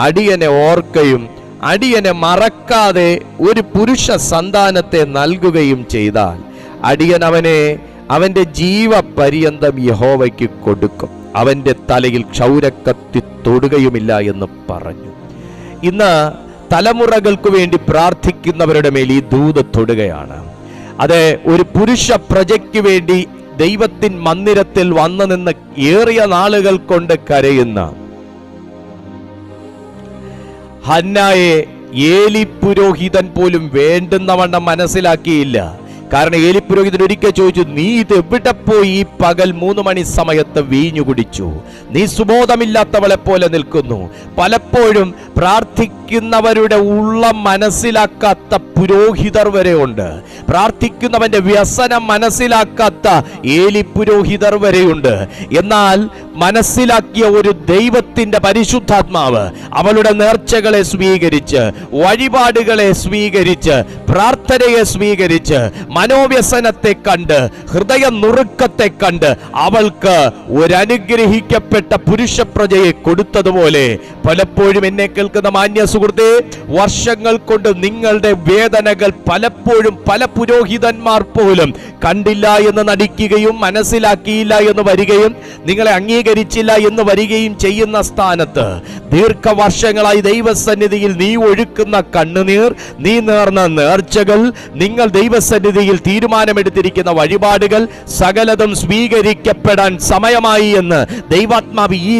അടിയനെ ഓർക്കയും അടിയനെ മറക്കാതെ ഒരു പുരുഷ സന്താനത്തെ നൽകുകയും ചെയ്താൽ അടിയൻ അവനെ അവന്റെ ജീവപര്യന്തം യഹോവയ്ക്ക് കൊടുക്കും, അവന്റെ തലയിൽ ക്ഷൗരക്കത്തി തൊടുകയുമില്ല എന്ന് പറഞ്ഞു. ഇന്ന് തലമുറകൾക്ക് വേണ്ടി പ്രാർത്ഥിക്കുന്നവരുടെ മേൽ ഈ ദൂത് തൊടുകയാണ്. അത് ഒരു പുരുഷ പ്രജയ്ക്ക് വേണ്ടി ദൈവത്തിൻ മന്ദിരത്തിൽ വന്നു നിന്ന് ഏറിയ നാളുകൾ കൊണ്ട് കരയുന്ന ഹന്നായെ ഏലി പുരോഹിതൻ പോലും വേണ്ടുന്നവണ്ണം മനസ്സിലാക്കിയില്ല. കാരണം ഏലി പുരോഹിതൻ ഒരിക്കൽ ചോദിച്ചു, നീ ഇത് എവിടെ പോയി ഈ പകൽ 3 മണി സമയത്ത് വീഞ്ഞു കുടിച്ചു? നീ സുബോധമില്ലാത്തവളെ പോലെ നിൽക്കുന്നു. പലപ്പോഴും പ്രാർത്ഥിക്കുന്നവരുടെ ഉള്ളം മനസ്സിലാക്കാത്ത പുരോഹിതർ വരെ ഉണ്ട്. പ്രാർത്ഥിക്കുന്നവന്റെ വ്യസനം മനസ്സിലാക്കാത്ത ഏലി പുരോഹിതർ വരെയുണ്ട്. എന്നാൽ മനസ്സിലാക്കിയ ഒരു ദൈവത്തിന്റെ പരിശുദ്ധാത്മാവ് അവളുടെ നേർച്ചകളെ സ്വീകരിച്ച്, വഴിപാടുകളെ സ്വീകരിച്ച്, പ്രാർത്ഥനയെ സ്വീകരിച്ച്, മനോവ്യസനത്തെ കണ്ട്, ഹൃദയ നുറുക്കത്തെ കണ്ട് അവൾക്ക് ഒരനുഗ്രഹിക്കപ്പെട്ട പുരുഷപ്രജയെ കൊടുത്തതുപോലെ പലപ്പോഴും എന്നെ കേൾക്കുന്ന മാന്യ സുഹൃത്തേ, വർഷങ്ങൾ കൊണ്ട് നിങ്ങളുടെ വേദനകൾ പലപ്പോഴും പല പുരോഹിതന്മാർ പോലും കണ്ടില്ല എന്ന് നടിക്കുകയും മനസ്സിലാക്കിയില്ല എന്ന് വരികയും നിങ്ങളെ അംഗീകരിച്ചില്ല എന്ന് വരികയും ചെയ്യുന്ന സ്ഥാനത്ത് ദീർഘവർഷങ്ങളായി ദൈവസന്നിധിയിൽ നീ ഒഴുക്കുന്ന കണ്ണുനീർ, നീ നേർന്ന നേർച്ചകൾ, നിങ്ങൾ ദൈവസന്നിധിയിൽ തീരുമാനമെടുത്തിരിക്കുന്ന വഴിപാടുകൾ സകലതും സ്വീകരിക്കപ്പെടാൻ സമയമായി എന്ന് ദൈവാത്മാവ് ഈ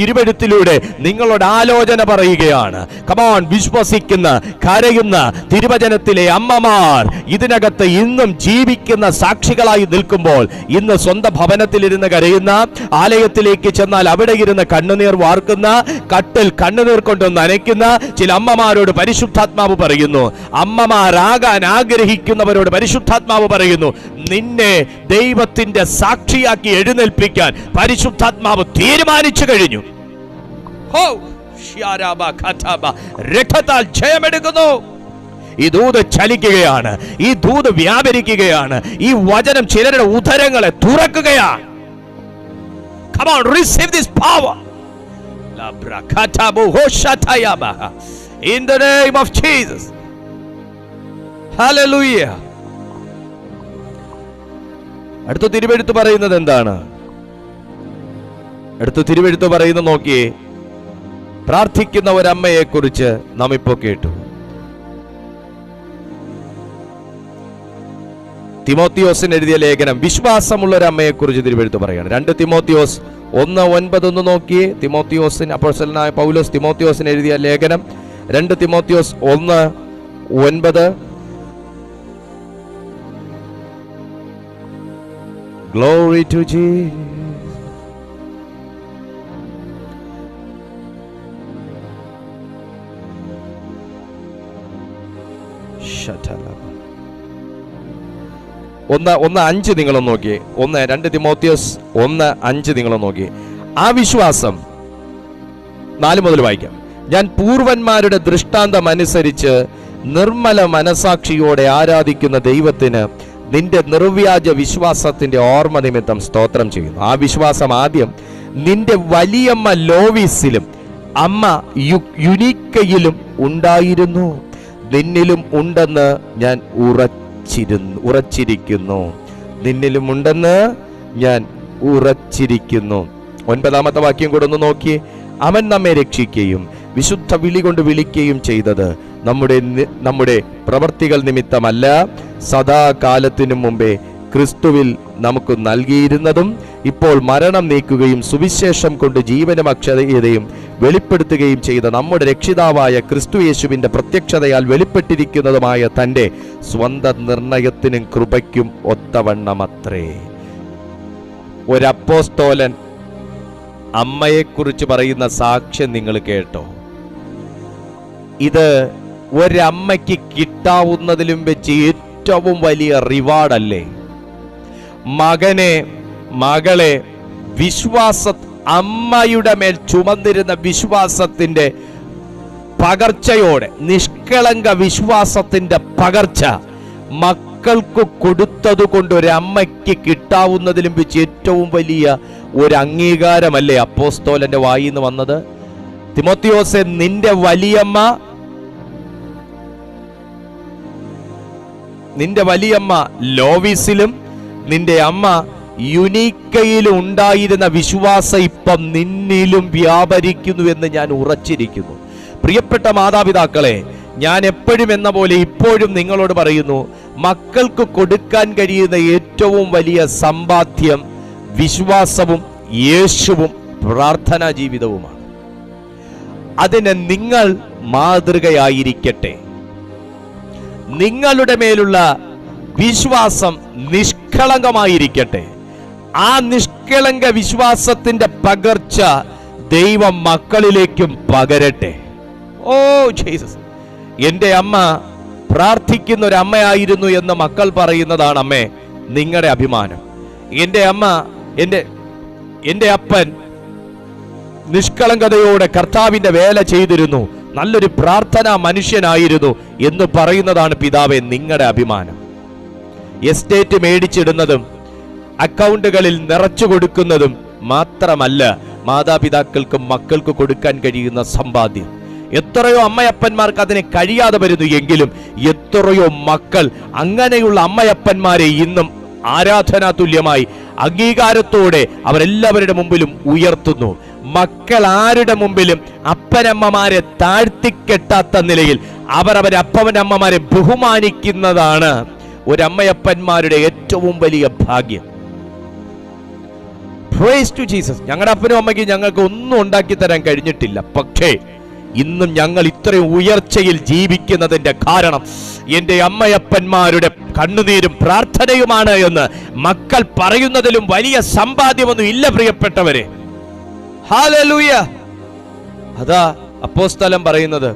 തിരുവെഴുത്തിലൂടെ നിങ്ങളോട് ആലോചന പറയുകയാണ്. കമോൺ, വിശ്വസിക്കുന്ന കരയുന്ന തിരുവചനത്തിലെ അമ്മമാർ ഇതിനകത്ത് ഇന്നും ജീവിക്കുന്ന സാക്ഷികളായി നിൽക്കുമ്പോൾ, ഇന്ന് സ്വന്തം ഭവനത്തിലിരുന്ന് കരയുന്ന, ആലയത്തിലേക്ക് ചെന്നാൽ അവിടെ ഇരുന്ന് കണ്ണുനീർ വാർക്കുന്ന, കട്ടിൽ കണ്ണുനീർ കൊണ്ട് നനയ്ക്കുന്ന ചില അമ്മമാരോട് പരിശുദ്ധാത്മാവ് പറയുന്നു, അമ്മമാരാകാൻ ആഗ്രഹിക്കുന്നവരോട് പരിശുദ്ധാത്മാവ് പറയുന്നു, നിന്നെ ദൈവത്തിന്റെ സാക്ഷിയാക്കി എഴുന്നേൽപ്പിക്കാൻ പരിശുദ്ധാത്മാവ് തീരുമാനിച്ചു കഴിഞ്ഞു. രക്തത്താൽ ജയമെടുക്കുന്നു. ഈ ദൂത് ചലിക്കുകയാണ്, ഈ ദൂത് വ്യാപരിക്കുകയാണ്, ഈ വചനം ചിലരുടെ ഉദരങ്ങളെ തുറക്കുകയാണ്. Come on, receive this power. In the name of Jesus. Hallelujah. അടുത്ത തിരുവെഴുത്ത് പറയുന്നത് എന്താണ്? അടുത്ത തിരുവെഴുത്ത് പറയുന്നത് നോക്കിയേ. പ്രാർത്ഥിക്കുന്ന ഒരമ്മയെ കുറിച്ച് നാം ഇപ്പോൾ കേട്ടു. തിമോത്തിയോസിന് എഴുതിയ ലേഖനം വിശ്വാസമുള്ള ഒരു അമ്മയെ കുറിച്ച് തിരുവെഴുത്ത് പറയാണ്. 2 തിമോത്തിയോസ് 1:9 ഒന്ന് നോക്കിയേ. തിമോത്തിയോസിന് അപ്പോസ്തലനായ പൗലോസ് തിമോത്തിയോസിന് എഴുതിയ ലേഖനം 2 തിമോത്തിയോസ് 1:9. Glory to Jesus. ഒന്ന് 5 നിങ്ങളൊന്ന് നോക്കിയേ. 2 തിമോത്തിയോസ് 1:5 നിങ്ങളൊന്ന് നോക്കിയേ. ആ വിശ്വാസം 4 മുതൽ വായിക്കാം. ഞാൻ പൂർവന്മാരുടെ ദൃഷ്ടാന്തം അനുസരിച്ച് നിർമ്മല മനസാക്ഷിയോടെ ആരാധിക്കുന്ന ദൈവത്തിന് നിന്റെ നിർവ്യാജ വിശ്വാസത്തിന്റെ ഓർമ്മ നിമിത്തം സ്തോത്രം ചെയ്യുന്നു. ആ വിശ്വാസം ആദ്യം നിന്റെ വലിയമ്മ ലോവീസിലും അമ്മ യുനീക്കയിലും ഉണ്ടായിരുന്നു, നിന്നിലും ഉണ്ടെന്ന് ഞാൻ ഉറച്ചിരിക്കുന്നു. നിന്നിലും ഉണ്ടെന്ന് ഞാൻ ഉറച്ചിരിക്കുന്നു. 9-ാമത്തെ വാക്യം കൂടെ ഒന്ന് നോക്കിയേ. അവൻ നമ്മെ രക്ഷിക്കുകയും വിശുദ്ധ വിളി കൊണ്ട് വിളിക്കുകയും ചെയ്തത് നമ്മുടെ പ്രവർത്തികൾ നിമിത്തമല്ല, സദാകാലത്തിനു മുമ്പേ ക്രിസ്തുവിൽ നമുക്ക് നൽകിയിരുന്നതും ഇപ്പോൾ മരണം നീക്കുകയും സുവിശേഷം കൊണ്ട് ജീവനും അക്ഷയതയും വെളിപ്പെടുത്തുകയും ചെയ്ത നമ്മുടെ രക്ഷിതാവായ ക്രിസ്തു യേശുവിന്റെ പ്രത്യക്ഷതയാൽ വെളിപ്പെട്ടിരിക്കുന്നതുമായ തൻ്റെ സ്വന്തം നിർണയത്തിനും കൃപയ്ക്കും ഒത്തവണ്ണമത്രേ. ഒരപ്പോസ്തോലൻ അമ്മയെക്കുറിച്ച് പറയുന്ന സാക്ഷ്യം നിങ്ങൾ കേട്ടോ? ഇത് ഒരമ്മയ്ക്ക് കിട്ടാവുന്നതിലും വെച്ച് ഏറ്റവും വലിയ റിവാർഡല്ലേ? മകളെ അമ്മയുടെ മേൽ ചുമന്നിരുന്ന വിശ്വാസത്തിന്റെ പകർച്ചയോടെ, നിഷ്കളങ്ക വിശ്വാസത്തിന്റെ പകർച്ച മക്കൾക്ക് കൊടുത്തത് കൊണ്ട് ഒരമ്മയ്ക്ക് കിട്ടാവുന്നതിലും വെച്ച് ഏറ്റവും വലിയ ഒരു അംഗീകാരമല്ലേ അപ്പോസ്തോലന്റെ വായിന്ന് വന്നത്? തിമോത്തിയോസേ, നിന്റെ വലിയമ്മ ലോവീസിലും നിന്റെ അമ്മ യുനീക്കയിലും ഉണ്ടായിരുന്ന വിശ്വാസം ഇപ്പം നിന്നിലും വ്യാപരിക്കുന്നു എന്ന് ഞാൻ ഉറച്ചിരിക്കുന്നു. പ്രിയപ്പെട്ട മാതാപിതാക്കളെ, ഞാൻ എപ്പോഴും എന്ന പോലെ ഇപ്പോഴും നിങ്ങളോട് പറയുന്നു, മക്കൾക്ക് കൊടുക്കാൻ കഴിയുന്ന ഏറ്റവും വലിയ സമ്പാദ്യം വിശ്വാസവും യേശുവും പ്രാർത്ഥനാ ജീവിതവുമാണ്. അതിന് നിങ്ങൾ മാതൃകയായിരിക്കട്ടെ. നിങ്ങളുടെ മേലുള്ള വിശ്വാസം നിഷ്കളങ്കമായിരിക്കട്ടെ. ആ നിഷ്കളങ്ക വിശ്വാസത്തിന്റെ പകർച്ച ദൈവം മക്കളിലേക്കും പകരട്ടെ. ഓ ജീസസ്, എൻ്റെ അമ്മ പ്രാർത്ഥിക്കുന്ന ഒരു അമ്മയായിരുന്നു എന്ന് മക്കൾ പറയുന്നതാണ് അമ്മേ നിങ്ങളുടെ അഭിമാനം. എൻ്റെ അമ്മ, എൻ്റെ അപ്പൻ നിഷ്കളങ്കതയോടെ കർത്താവിന്റെ വേല ചെയ്തിരുന്നു, നല്ലൊരു പ്രാർത്ഥനാ മനുഷ്യനായിരുന്നു എന്ന് പറയുന്നതാണ് പിതാവേ നിങ്ങളുടെ അഭിമാനം. എസ്റ്റേറ്റ് മേടിച്ചിടുന്നതും അക്കൗണ്ടുകളിൽ നിറച്ചു കൊടുക്കുന്നതും മാത്രമല്ല മാതാപിതാക്കൾക്കും മക്കൾക്ക് കൊടുക്കാൻ കഴിയുന്ന സമ്പാദ്യം. എത്രയോ അമ്മയപ്പന്മാർക്ക് അതിനെ കഴിയാതെ വരുന്നു എങ്കിലും എത്രയോ മക്കൾ അങ്ങനെയുള്ള അമ്മയപ്പന്മാരെ ഇന്നും ആരാധനാ തുല്യമായി അംഗീകാരത്തോടെ അവരെല്ലാവരുടെ മുമ്പിലും ഉയർത്തുന്നു. മക്കൾ ആരുടെ മുമ്പിലും അപ്പനമ്മമാരെ താഴ്ത്തിക്കെട്ടാത്ത നിലയിൽ അവരവരെ അപ്പനമ്മമാരെ ബഹുമാനിക്കുന്നതാണ് ഒരമ്മയപ്പന്മാരുടെ ഏറ്റവും വലിയ ഭാഗ്യം. Praise to Jesus. ഞങ്ങളുടെ അപ്പനും അമ്മയ്ക്ക് ഞങ്ങൾക്ക് ഒന്നും ഉണ്ടാക്കി തരാൻ കഴിഞ്ഞിട്ടില്ല. പക്ഷേ ഇന്നും ഞങ്ങൾ ഇത്രയും ഉയർച്ചയിൽ ജീവിക്കുന്നതിന്റെ കാരണം എൻ്റെ അമ്മയപ്പന്മാരുടെ കണ്ണുനീരും പ്രാർത്ഥനയുമാണ് എന്ന് മക്കൾ പറയുന്നതിലും വലിയ സമ്പാദ്യമൊന്നും ഇല്ല പ്രിയപ്പെട്ടവരെ. ഹല്ലേലൂയ. അതാ അപ്പോസ്തലൻ പറയുന്നത്,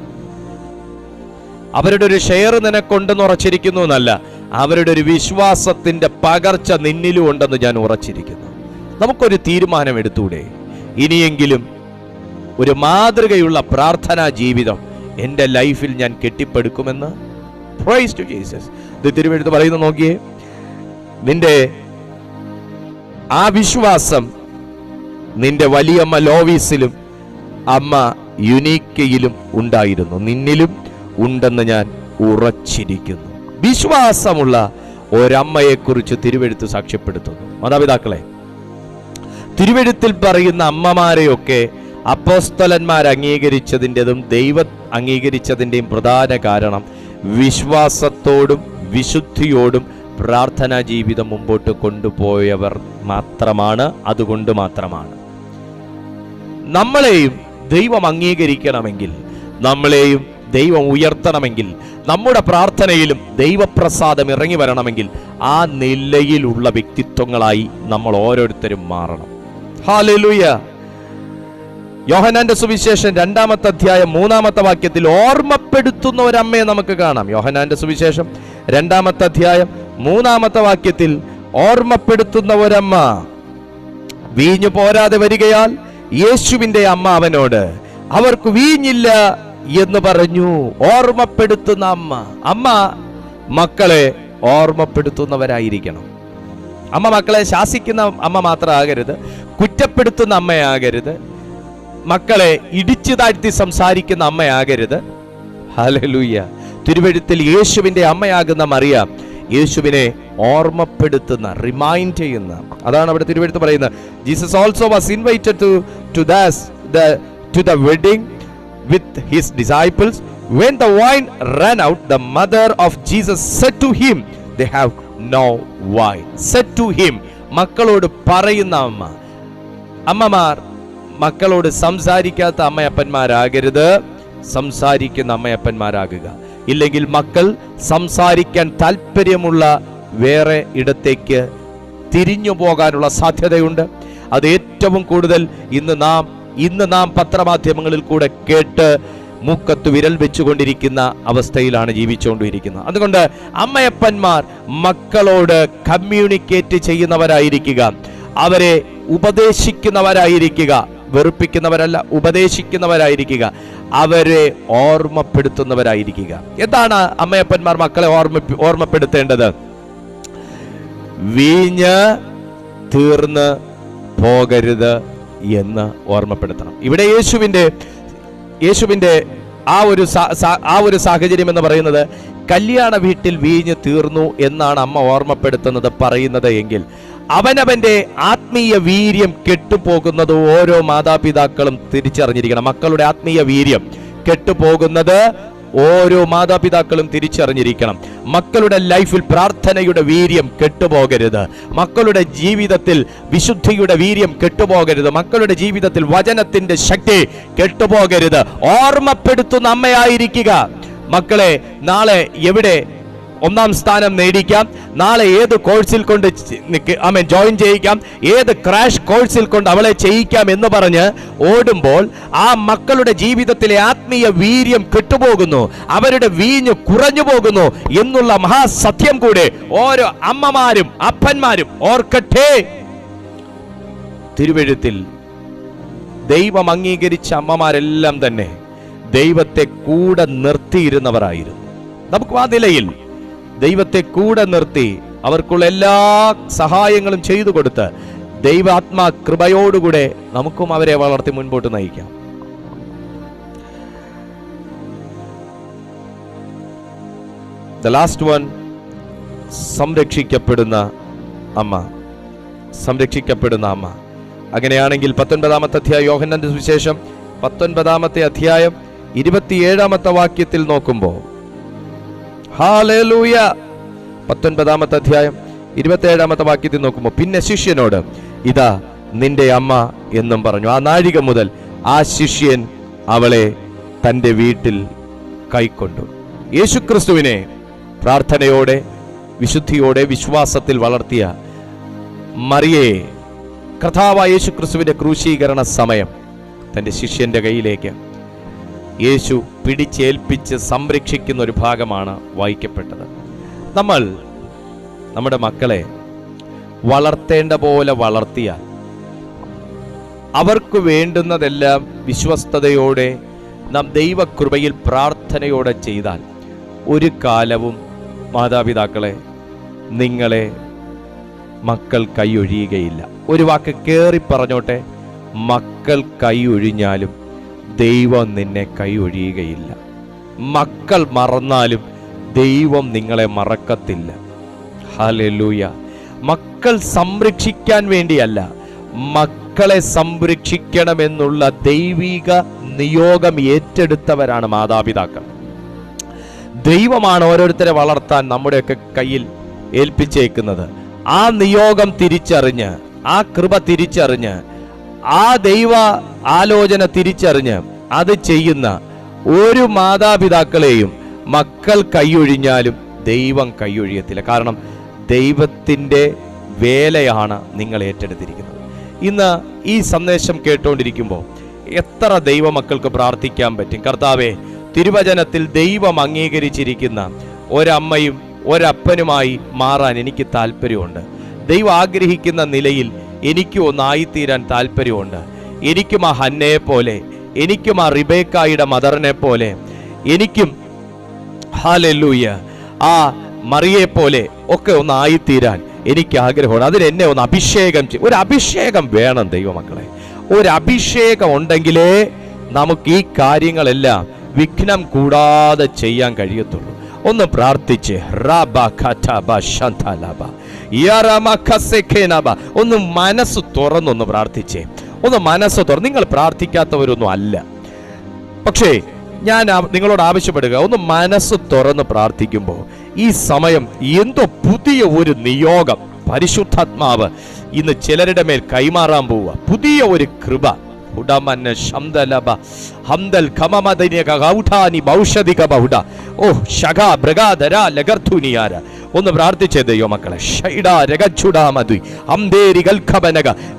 അവരുടെ ഒരു ഷെയർ നിനക്കൊണ്ടെന്ന് ഉറച്ചിരിക്കുന്നു എന്നല്ല, അവരുടെ ഒരു വിശ്വാസത്തിന്റെ പകർച്ച നിന്നിലും ഉണ്ടെന്ന് ഞാൻ ഉറച്ചിരിക്കുന്നു. നമുക്കൊരു തീരുമാനം എടുത്തൂടെ? ഇനിയെങ്കിലും ഒരു മാതൃകയുള്ള പ്രാർത്ഥനാ ജീവിതം എൻ്റെ ലൈഫിൽ ഞാൻ കെട്ടിപ്പടുക്കുമെന്ന്. Price to Jesus. ഇത് തിരുവെഴുത്ത് പറയുന്നു, നോക്കിയേ, നിന്റെ ആ വിശ്വാസം നിന്റെ വലിയമ്മ ലോവീസിലും അമ്മ യുനീക്കയിലും ഉണ്ടായിരുന്നു, നിന്നിലും ഉണ്ടെന്ന് ഞാൻ ഉറച്ചിരിക്കുന്നു. വിശ്വാസമുള്ള ഒരമ്മയെക്കുറിച്ച് തിരുവെഴുത്ത് സാക്ഷ്യപ്പെടുത്തുന്നു. മാതാപിതാക്കളെ, തിരുവെഴുത്തിൽ പറയുന്ന അമ്മമാരെയൊക്കെ അപ്പോസ്തലന്മാർ അംഗീകരിച്ചതിൻ്റെതും ദൈവം അംഗീകരിച്ചതിൻ്റെയും പ്രധാന കാരണം വിശ്വാസത്തോടും വിശുദ്ധിയോടും പ്രാർത്ഥനാ ജീവിതം മുമ്പോട്ട് കൊണ്ടുപോയവർ മാത്രമാണ്. അതുകൊണ്ട് മാത്രമാണ് നമ്മളെയും ദൈവം അംഗീകരിക്കണമെങ്കിൽ, നമ്മളെയും ദൈവം ഉയർത്തണമെങ്കിൽ, നമ്മുടെ പ്രാർത്ഥനയിലും ദൈവപ്രസാദം ഇറങ്ങി വരണമെങ്കിൽ ആ നിലയിലുള്ള വ്യക്തിത്വങ്ങളായി നമ്മൾ ഓരോരുത്തരും മാറണം. ഹല്ലേലൂയ. യോഹന്നാന്റെ സുവിശേഷം 2-ാമത്തെ അധ്യായം 3-ാമത്തെ വാക്യത്തിൽ ഓർമ്മപ്പെടുത്തുന്ന ഒരമ്മയെ നമുക്ക് കാണാം. യോഹന്നാന്റെ സുവിശേഷം 2-ാമത്തെ അധ്യായം 3-ാമത്തെ വാക്യത്തിൽ ഓർമ്മപ്പെടുത്തുന്ന ഒരമ്മ. വീഞ്ഞു പോരാതെ വരികയാൽ യേശുവിന്റെ അമ്മ അവനോട്, അവർക്ക് വീഞ്ഞില്ല എന്ന് പറഞ്ഞു. ഓർമ്മപ്പെടുത്തുന്ന അമ്മ. അമ്മ മക്കളെ ഓർമ്മപ്പെടുത്തുന്നവരായിരിക്കണം. അമ്മ മക്കളെ ശാസിക്കുന്ന അമ്മ മാത്രമാകരുത്, കുറ്റപ്പെടുത്തുന്ന അമ്മയാകരുത്, മക്കളെ ഇടിച്ചു താഴ്ത്തി സംസാരിക്കുന്ന അമ്മയാകരുത്. ഹല്ലേലൂയ. തിരുവെഴുത്തിൽ യേശുവിന്റെ അമ്മയാകുന്ന മറിയ യേശുവിനെ ഓർമ്മപ്പെടുത്തുന്ന, റിമൈൻഡ് ചെയ്യുന്ന, അതാണ് അവിടെ തിരുവെഴുത്ത് പറയുന്നത്. Jesus also was invited to the wedding with his disciples. When the wine ran out, the mother of Jesus said to him, they have no wine. Said to him. മക്കളോട് പറയുന്ന അമ്മ. അമ്മമാർ മക്കളോട് സംസാരിക്കാത്ത അമ്മയപ്പന്മാരാകരുത്, സംസാരിക്കുന്ന അമ്മയപ്പന്മാരാകുക. ഇല്ലെങ്കിൽ മക്കൾ സംസാരിക്കാൻ താല്പര്യമുള്ള വേറെ ഇടത്തേക്ക് തിരിഞ്ഞു പോകാനുള്ള സാധ്യതയുണ്ട്. അത് ഏറ്റവും കൂടുതൽ ഇന്ന് നാം പത്രമാധ്യമങ്ങളിൽ കൂടെ കേട്ട് മൂക്കത്ത് വിരൽ വെച്ചുകൊണ്ടിരിക്കുന്ന അവസ്ഥയിലാണ് ജീവിച്ചുകൊണ്ടിരിക്കുന്നത്. അതുകൊണ്ട് അമ്മയപ്പന്മാർ മക്കളോട് കമ്മ്യൂണിക്കേറ്റ് ചെയ്യുന്നവരായിരിക്കുക, അവരെ ഉപദേശിക്കുന്നവരായിരിക്കുക, വെറുപ്പിക്കുന്നവരല്ല, ഉപദേശിക്കുന്നവരായിരിക്കുക, അവരെ ഓർമ്മപ്പെടുത്തുന്നവരായിരിക്കുക. എന്താണ് അമ്മയപ്പന്മാർ മക്കളെ ഓർമ്മപ്പെടുത്തേണ്ടത്? വീഞ്ഞ് തീർന്ന് പോകരുത് എന്ന് ഓർമ്മപ്പെടുത്തണം. ഇവിടെ യേശുവിന്റെ ആ ഒരു സാഹചര്യം എന്ന് പറയുന്നത് കല്യാണ വീട്ടിൽ വീഞ്ഞ് തീർന്നു എന്നാണ് അമ്മ ഓർമ്മപ്പെടുത്തുന്നത്, പറയുന്നത് എങ്കിൽ അവനവന്റെ ആത്മീയ വീര്യം കെട്ടുപോകുന്നത് ഓരോ മാതാപിതാക്കളും തിരിച്ചറിഞ്ഞിരിക്കണം. മക്കളുടെ ആത്മീയ വീര്യം കെട്ടുപോകുന്നത് ഓരോ മാതാപിതാക്കളും തിരിച്ചറിഞ്ഞിരിക്കണം. മക്കളുടെ ലൈഫിൽ പ്രാർത്ഥനയുടെ വീര്യം കെട്ടുപോകരുത്, മക്കളുടെ ജീവിതത്തിൽ വിശുദ്ധിയുടെ വീര്യം കെട്ടുപോകരുത്, മക്കളുടെ ജീവിതത്തിൽ വചനത്തിന്റെ ശക്തി കെട്ടുപോകരുത്. ഓർമ്മപ്പെടുത്തുന്ന അമ്മയായിരിക്കുക. മക്കളെ നാളെ എവിടെ ഒന്നാം സ്ഥാനം നേടിക്കാം, നാളെ ഏത് കോഴ്സിൽ കൊണ്ട് ജോയിൻ ചെയ്യിക്കാം, ഏത് ക്രാഷ് കോഴ്സിൽ കൊണ്ട് അവളെ ചെയ്യിക്കാം എന്ന് പറഞ്ഞ് ഓടുമ്പോൾ ആ മക്കളുടെ ജീവിതത്തിലെ ആത്മീയ വീര്യം കെട്ടുപോകുന്നു, അവരുടെ വീഞ്ഞ് കുറഞ്ഞു പോകുന്നു എന്നുള്ള മഹാസത്യം കൂടെ ഓരോ അമ്മമാരും അപ്പന്മാരും ഓർക്കട്ടെ. തിരുവെഴുത്തിൽ ദൈവം അംഗീകരിച്ച അമ്മമാരെല്ലാം തന്നെ ദൈവത്തെ കൂടെ നിർത്തിയിരുന്നവരായിരുന്നു. നമുക്ക് ആ നിലയിൽ ദൈവത്തെ കൂടെ നിർത്തി അവർക്കുള്ള എല്ലാ സഹായങ്ങളും ചെയ്തു കൊടുത്ത് ദൈവാത്മാ കൃപയോടുകൂടെ നമുക്കും അവരെ വളർത്തി മുൻപോട്ട് നയിക്കാം. The last one, സംരക്ഷിക്കപ്പെടുന്ന അമ്മ. അങ്ങനെയാണെങ്കിൽ 19-ാമത്തെ അധ്യായം, യോഹന്നാന്റെ സുവിശേഷം 19-ാമത്തെ അധ്യായം 27-ാമത്തെ വാക്യത്തിൽ നോക്കുമ്പോൾ, ഹല്ലേലൂയ, 19-ാമത്തെ അധ്യായം 27-ാമത്തെ വാക്യത്തിൽ നോക്കുമ്പോൾ, പിന്നെ ശിഷ്യനോട്, ഇതാ നിന്റെ അമ്മ എന്നും പറഞ്ഞു. ആ നാഴിക മുതൽ ആ ശിഷ്യൻ അവളെ തൻ്റെ വീട്ടിൽ കൈക്കൊണ്ടു. യേശുക്രിസ്തുവിനെ പ്രാർത്ഥനയോടെ വിശുദ്ധിയോടെ വിശ്വാസത്തിൽ വളർത്തിയ മറിയയെ കർത്താവായ യേശുക്രിസ്തുവിന്റെ ക്രൂശീകരണ സമയം തൻ്റെ ശിഷ്യന്റെ കയ്യിലേക്ക് യേശു പിടിച്ചേൽപ്പിച്ച് സംരക്ഷിക്കുന്ന ഒരു ഭാഗമാണ് വായിക്കപ്പെട്ടത്. നമ്മൾ നമ്മുടെ മക്കളെ വളർത്തേണ്ട പോലെ വളർത്തിയാൽ, അവർക്ക് വേണ്ടുന്നതെല്ലാം വിശ്വസ്തയോടെ നാം ദൈവകൃപയിൽ പ്രാർത്ഥനയോടെ ചെയ്താൽ ഒരു കാലവും മാതാപിതാക്കളെ നിങ്ങളെ മക്കൾ കൈയൊഴിയുകയില്ല. ഒരു വാക്ക് കേറി പറഞ്ഞോട്ടെ, മക്കൾ കൈയൊഴിഞ്ഞാലും ദൈവം നിന്നെ കൈയൊഴിയുകയില്ല. മക്കൾ മറന്നാലും ദൈവം നിങ്ങളെ മറക്കത്തില്ല. ഹല്ലേലൂയ. മക്കൾ സംരക്ഷിക്കാൻ വേണ്ടിയല്ല, മക്കളെ സംരക്ഷിക്കണമെന്നുള്ള ദൈവിക നിയോഗം ഏറ്റെടുത്തവരാണ് മാതാപിതാക്കൾ. ദൈവമാണ് ഓരോരുത്തരെ വളർത്താൻ നമ്മുടെയൊക്കെ കയ്യിൽ ഏൽപ്പിച്ചേക്കുന്നത്. ആ നിയോഗം തിരിച്ചറിഞ്ഞ്, ആ കൃപ തിരിച്ചറിഞ്ഞ്, ആ ദൈവ ആലോചന തിരിച്ചറിഞ്ഞ് അത് ചെയ്യുന്ന ഒരു മാതാപിതാക്കളെയും മക്കൾ കൈയൊഴിഞ്ഞാലും ദൈവം കൈയൊഴിയത്തില്ല. കാരണം ദൈവത്തിൻ്റെ വേലയാണ് നിങ്ങൾ ഏറ്റെടുത്തിരിക്കുന്നത്. ഇന്ന് ഈ സന്ദേശം കേട്ടുകൊണ്ടിരിക്കുമ്പോൾ എത്ര ദൈവമക്കൾക്ക് പ്രാർത്ഥിക്കാൻ പറ്റും? കർത്താവേ, തിരുവചനത്തിൽ ദൈവം അംഗീകരിച്ചിരിക്കുന്ന ഒരമ്മയും ഒരപ്പനുമായി മാറാൻ എനിക്ക് താല്പര്യമുണ്ട്. ദൈവം ആഗ്രഹിക്കുന്ന നിലയിൽ എനിക്ക് ഒന്നായിത്തീരാൻ താല്പര്യമുണ്ട്. എനിക്കും ആ ഹന്നയെ പോലെ, എനിക്കും ആ റിബേക്കായുടെ മദറിനെ പോലെ, എനിക്കും ഹല്ലേലൂയ ആ മറിയെ പോലെ ഒക്കെ ഒന്നായിത്തീരാൻ എനിക്ക് ആഗ്രഹമുണ്ട്. അതിനെന്നെ ഒന്ന് അഭിഷേകം ഒരു അഭിഷേകം വേണം ദൈവമക്കളെ. ഒരു അഭിഷേകം ഉണ്ടെങ്കിലേ നമുക്ക് ഈ കാര്യങ്ങളെല്ലാം വിഘ്നം കൂടാതെ ചെയ്യാൻ കഴിയത്തുള്ളൂ. ഒന്ന് പ്രാർത്ഥിച്ച് ഒന്ന് മനസ്സ് തുറന്നൊന്ന് പ്രാർത്ഥിച്ചേ. ഒന്ന് മനസ്സ് തുറന്ന്, നിങ്ങൾ പ്രാർത്ഥിക്കാത്തവരൊന്നും അല്ല, പക്ഷേ ഞാൻ നിങ്ങളോട് ആവശ്യപ്പെടുക, ഒന്ന് മനസ്സ് തുറന്ന് പ്രാർത്ഥിക്കുമ്പോൾ ഈ സമയം എന്തോ പുതിയ ഒരു നിയോഗം പരിശുദ്ധാത്മാവ് ഇന്ന് ചിലരുടെ മേൽ കൈമാറാൻ പോവുക. പുതിയ ഒരു കൃപ. ഒന്ന് പ്രാർത്ഥിച്ചേ ദൈവമക്കളെ.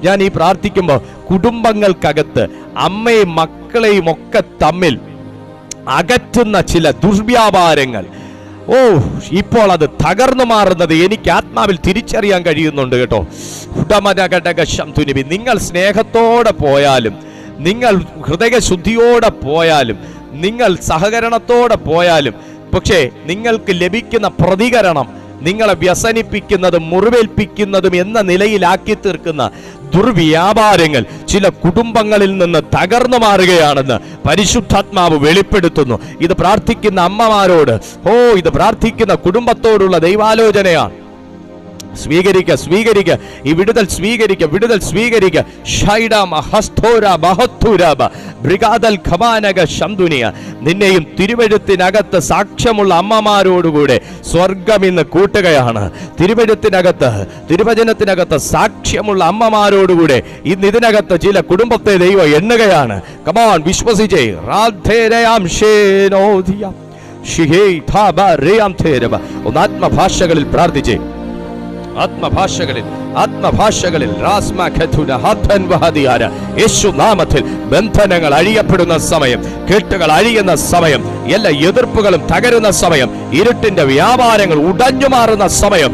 ഞാൻ ഈ പ്രാർത്ഥിക്കുമ്പോൾ കുടുംബങ്ങൾക്കകത്ത് അമ്മയും മക്കളെയും ഒക്കെ തമ്മിൽ അകറ്റുന്ന ചില ദുർവ്യാപാരങ്ങൾ, ഇപ്പോൾ അത് തകർന്നു മാറുന്നത് എനിക്ക് ആത്മാവിൽ തിരിച്ചറിയാൻ കഴിയുന്നുണ്ട് കേട്ടോ. നിങ്ങൾ സ്നേഹത്തോടെ പോയാലും, നിങ്ങൾ ഹൃദയശുദ്ധിയോടെ പോയാലും, നിങ്ങൾ സഹകരണത്തോടെ പോയാലും, പക്ഷേ നിങ്ങൾക്ക് ലഭിക്കുന്ന പ്രതികരണം നിങ്ങളെ വ്യസനിപ്പിക്കുന്നതും മുറിവേൽപ്പിക്കുന്നതും എന്ന നിലയിലാക്കി തീർക്കുന്ന ദുർവ്യാപാരങ്ങൾ ചില കുടുംബങ്ങളിൽ നിന്ന് തകർന്നു മാറുകയാണെന്ന് പരിശുദ്ധാത്മാവ് വെളിപ്പെടുത്തുന്നു. ഇത് പ്രാർത്ഥിക്കുന്ന അമ്മമാരോട്, ഇത് പ്രാർത്ഥിക്കുന്ന കുടുംബത്തോടുള്ള ദൈവാലോചനയാണ്. സ്വീകരിക്ക ഈ വിടുതൽ സ്വീകരിക്ക. നിന്നെയും തിരുവെഴുത്തിനകത്ത് സാക്ഷ്യമുള്ള അമ്മമാരോടുകൂടെ സ്വർഗം ഇന്ന് കൂട്ടുകയാണ്. തിരുവചനത്തിനകത്ത് സാക്ഷ്യമുള്ള അമ്മമാരോടുകൂടെ ഇന്ന് ഇതിനകത്ത് ചില കുടുംബത്തെ ദൈവം എണ്ണുകയാണ്. കമാൻ, വിശ്വസിച്ചേ. ഒന്ന് ആത്മഭാഷകളിൽ പ്രാർത്ഥിച്ചേ. ആത്മഭാഷകളിൽ യേശു നാമത്തിൽ ബന്ധനങ്ങൾ അഴിയപ്പെടുന്ന സമയം, കെട്ടുകൾ അഴിയുന്ന സമയം, എല്ലാ എതിർപ്പുകളും തകരുന്ന സമയം, ഇരുട്ടിന്റെ വ്യാപാരങ്ങൾ ഉടഞ്ഞു മാറുന്ന സമയം.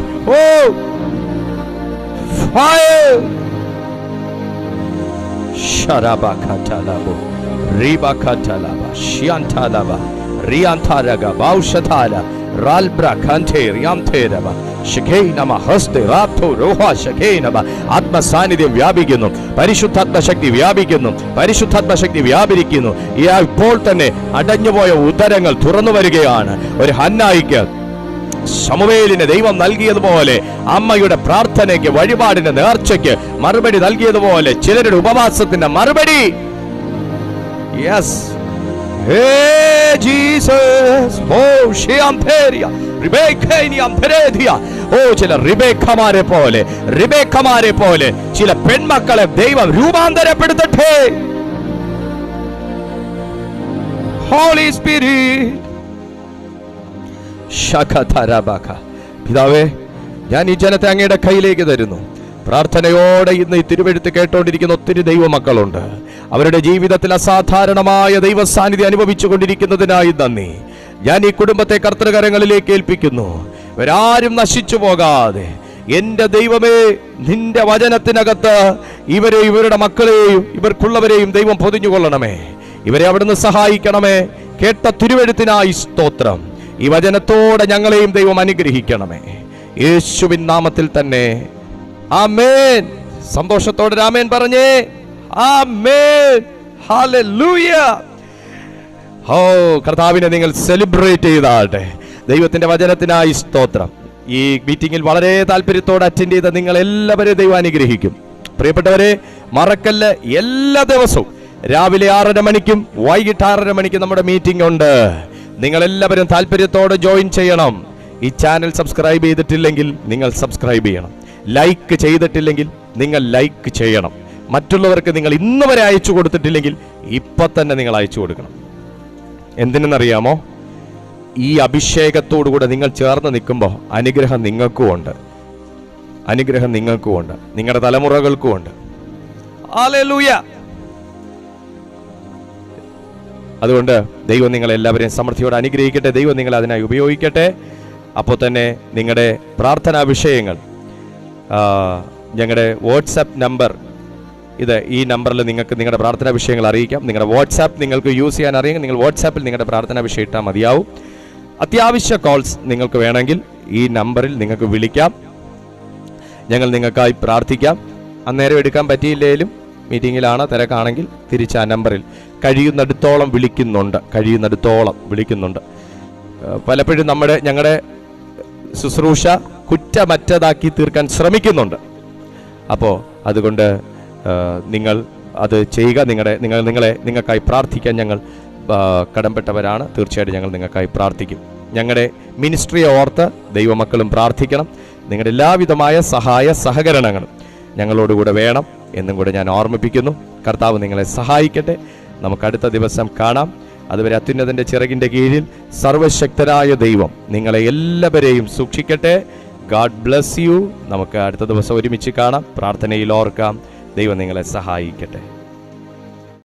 ആത്മസാന്നിധ്യം വ്യാപിക്കുന്നു, പരിശുദ്ധാത്മശക്തി വ്യാപരിക്കുന്നു. ഇപ്പോൾ തന്നെ അടഞ്ഞുപോയ ഉദരങ്ങൾ തുറന്നു വരികയാണ്. ഒരു ഹന്നായിക്ക് ശമൂവേലിന് ദൈവം നൽകിയതുപോലെ, അമ്മയുടെ പ്രാർത്ഥനയ്ക്ക്, വഴിപാടിന്റെ നേർച്ചയ്ക്ക് മറുപടി നൽകിയതുപോലെ, ചിലരുടെ ഉപവാസത്തിന്റെ മറുപടി. യെസ്, Jesus, ചില റിബേക്കമാരെ പോലെ ചില പെൺമക്കളെ ദൈവം രൂപാന്തരപ്പെടുത്തട്ടെ. Holy spirit. പിതാവേ, ഞാൻ ഈ ജനത്തെ അങ്ങയുടെ കയ്യിലേക്ക് തരുന്നു. പ്രാർത്ഥനയോടെ ഇന്ന് ഈ തിരുവെഴുത്ത് കേട്ടോണ്ടിരിക്കുന്ന ഒത്തിരി ദൈവമക്കളുണ്ട്. അവരുടെ ജീവിതത്തിൽ അസാധാരണമായ ദൈവ സാന്നിധ്യം അനുഭവിച്ചു കൊണ്ടിരിക്കുന്നതിനായി നന്ദി. ഞാൻ ഈ കുടുംബത്തെ കർത്തൃകരങ്ങളിലേക്ക് ഏൽപ്പിക്കുന്നു. ഇവരാരും നശിച്ചു പോകാതെ എന്റെ ദൈവമേ, നിന്റെ വചനത്തിനകത്ത് ഇവരെയും ഇവരുടെ മക്കളെയും ഇവർക്കുള്ളവരെയും ദൈവം പൊതിഞ്ഞുകൊള്ളണമേ. ഇവരെ അവിടുന്ന് സഹായിക്കണമേ. കേട്ട തിരുവെഴുത്തിനായി സ്തോത്രം. ഈ വചനത്തോടെ ഞങ്ങളെയും ദൈവം അനുഗ്രഹിക്കണമേ. യേശുവിൻ നാമത്തിൽ തന്നെ ആമേൻ. സന്തോഷത്തോടെ ആമേൻ പറഞ്ഞേ. ആമേൻ. ഹല്ലേലൂയ. ഓ, കർത്താവിനെ നിങ്ങൾ സെലിബ്രേറ്റ് ചെയ്താട്ടെ. ദൈവത്തിന്റെ വചനത്തിനായി സ്തോത്രം. ഈ മീറ്റിംഗിൽ വളരെ താല്പര്യത്തോടെ അറ്റൻഡ് ചെയ്ത നിങ്ങൾ എല്ലാവരെയും ദൈവം അനുഗ്രഹിക്കും. പ്രിയപ്പെട്ടവരെ, മറക്കല്ല, എല്ലാ ദിവസവും രാവിലെ 6:30 മണിക്കും വൈകിട്ട് 6:30 മണിക്കും നമ്മുടെ മീറ്റിംഗ് ഉണ്ട്. നിങ്ങളെല്ലാവരും താല്പര്യത്തോടെ ജോയിൻ ചെയ്യണം. ഈ ചാനൽ സബ്സ്ക്രൈബ് ചെയ്തിട്ടില്ലെങ്കിൽ നിങ്ങൾ സബ്സ്ക്രൈബ് ചെയ്യണം. ലൈക്ക് ചെയ്തിട്ടില്ലെങ്കിൽ നിങ്ങൾ ലൈക്ക് ചെയ്യണം. മറ്റുള്ളവർക്ക് നിങ്ങൾ ഇന്ന് വരെ അയച്ചു കൊടുത്തിട്ടില്ലെങ്കിൽ ഇപ്പൊ തന്നെ നിങ്ങൾ അയച്ചു കൊടുക്കണം. എന്തിനെന്നറിയാമോ? ഈ അഭിഷേകത്തോടുകൂടെ നിങ്ങൾ ചേർന്ന് നിൽക്കുമ്പോൾ അനുഗ്രഹം നിങ്ങൾക്കുമുണ്ട്, അനുഗ്രഹം നിങ്ങൾക്കുമുണ്ട്, നിങ്ങളുടെ തലമുറകൾക്കുമുണ്ട്. ഹല്ലേലൂയ. അതുകൊണ്ട് ദൈവം നിങ്ങളെല്ലാവരെയും സമൃദ്ധിയോടെ അനുഗ്രഹിക്കട്ടെ. ദൈവം നിങ്ങളെ അതിനായി ഉപയോഗിക്കട്ടെ. അപ്പോൾ തന്നെ നിങ്ങളുടെ പ്രാർത്ഥനാ വിഷയങ്ങൾ ഞങ്ങളുടെ വാട്സാപ്പ് നമ്പർ ഈ നമ്പറിൽ നിങ്ങൾക്ക് നിങ്ങളുടെ പ്രാർത്ഥനാ വിഷയങ്ങൾ അറിയിക്കാം. നിങ്ങളുടെ വാട്സാപ്പ് നിങ്ങൾക്ക് യൂസ് ചെയ്യാൻ അറിയാം. നിങ്ങൾ വാട്സാപ്പിൽ നിങ്ങളുടെ പ്രാർത്ഥനാ വിഷയം ഇട്ടാൽ മതിയാവും. അത്യാവശ്യ കോൾസ് നിങ്ങൾക്ക് വേണമെങ്കിൽ ഈ നമ്പറിൽ നിങ്ങൾക്ക് വിളിക്കാം. ഞങ്ങൾ നിങ്ങൾക്കായി പ്രാർത്ഥിക്കാം. അന്നേരം എടുക്കാൻ പറ്റിയില്ലെങ്കിലും മീറ്റിങ്ങിലാണ്, തിരക്കാണെങ്കിൽ തിരിച്ച് ആ നമ്പറിൽ കഴിയുന്നിടത്തോളം വിളിക്കുന്നുണ്ട്. പലപ്പോഴും ഞങ്ങളുടെ ശുശ്രൂഷ കുറ്റമറ്റതാക്കി തീർക്കാൻ ശ്രമിക്കുന്നുണ്ട്. അപ്പോൾ അതുകൊണ്ട് നിങ്ങൾ അത് ചെയ്യുക. നിങ്ങൾക്കായി പ്രാർത്ഥിക്കാൻ ഞങ്ങൾ കടംപെട്ടവരാണ്. തീർച്ചയായിട്ടും ഞങ്ങൾ നിങ്ങൾക്കായി പ്രാർത്ഥിക്കും. ഞങ്ങളുടെ മിനിസ്ട്രിയെ ഓർത്ത് ദൈവമക്കളും പ്രാർത്ഥിക്കണം. നിങ്ങളുടെ എല്ലാവിധമായ സഹായ സഹകരണങ്ങളും ഞങ്ങളോടുകൂടെ വേണം എന്നും കൂടെ ഞാൻ ഓർമ്മിപ്പിക്കുന്നു. കർത്താവ് നിങ്ങളെ സഹായിക്കട്ടെ. നമുക്ക് അടുത്ത ദിവസം കാണാം. അതുവരെ അത്യുന്നതന്റെ ചിറകിന്റെ കീഴിൽ സർവശക്തനായ ദൈവം നിങ്ങളെ എല്ലാവരെയും സൂക്ഷിക്കട്ടെ. God bless you. നമുക്ക് അടുത്ത ദിവസം ഒരുമിച്ച് കാണാം. പ്രാർത്ഥനയിൽ ഓർക്കാം. ദൈവം നിങ്ങളെ സഹായിക്കട്ടെ.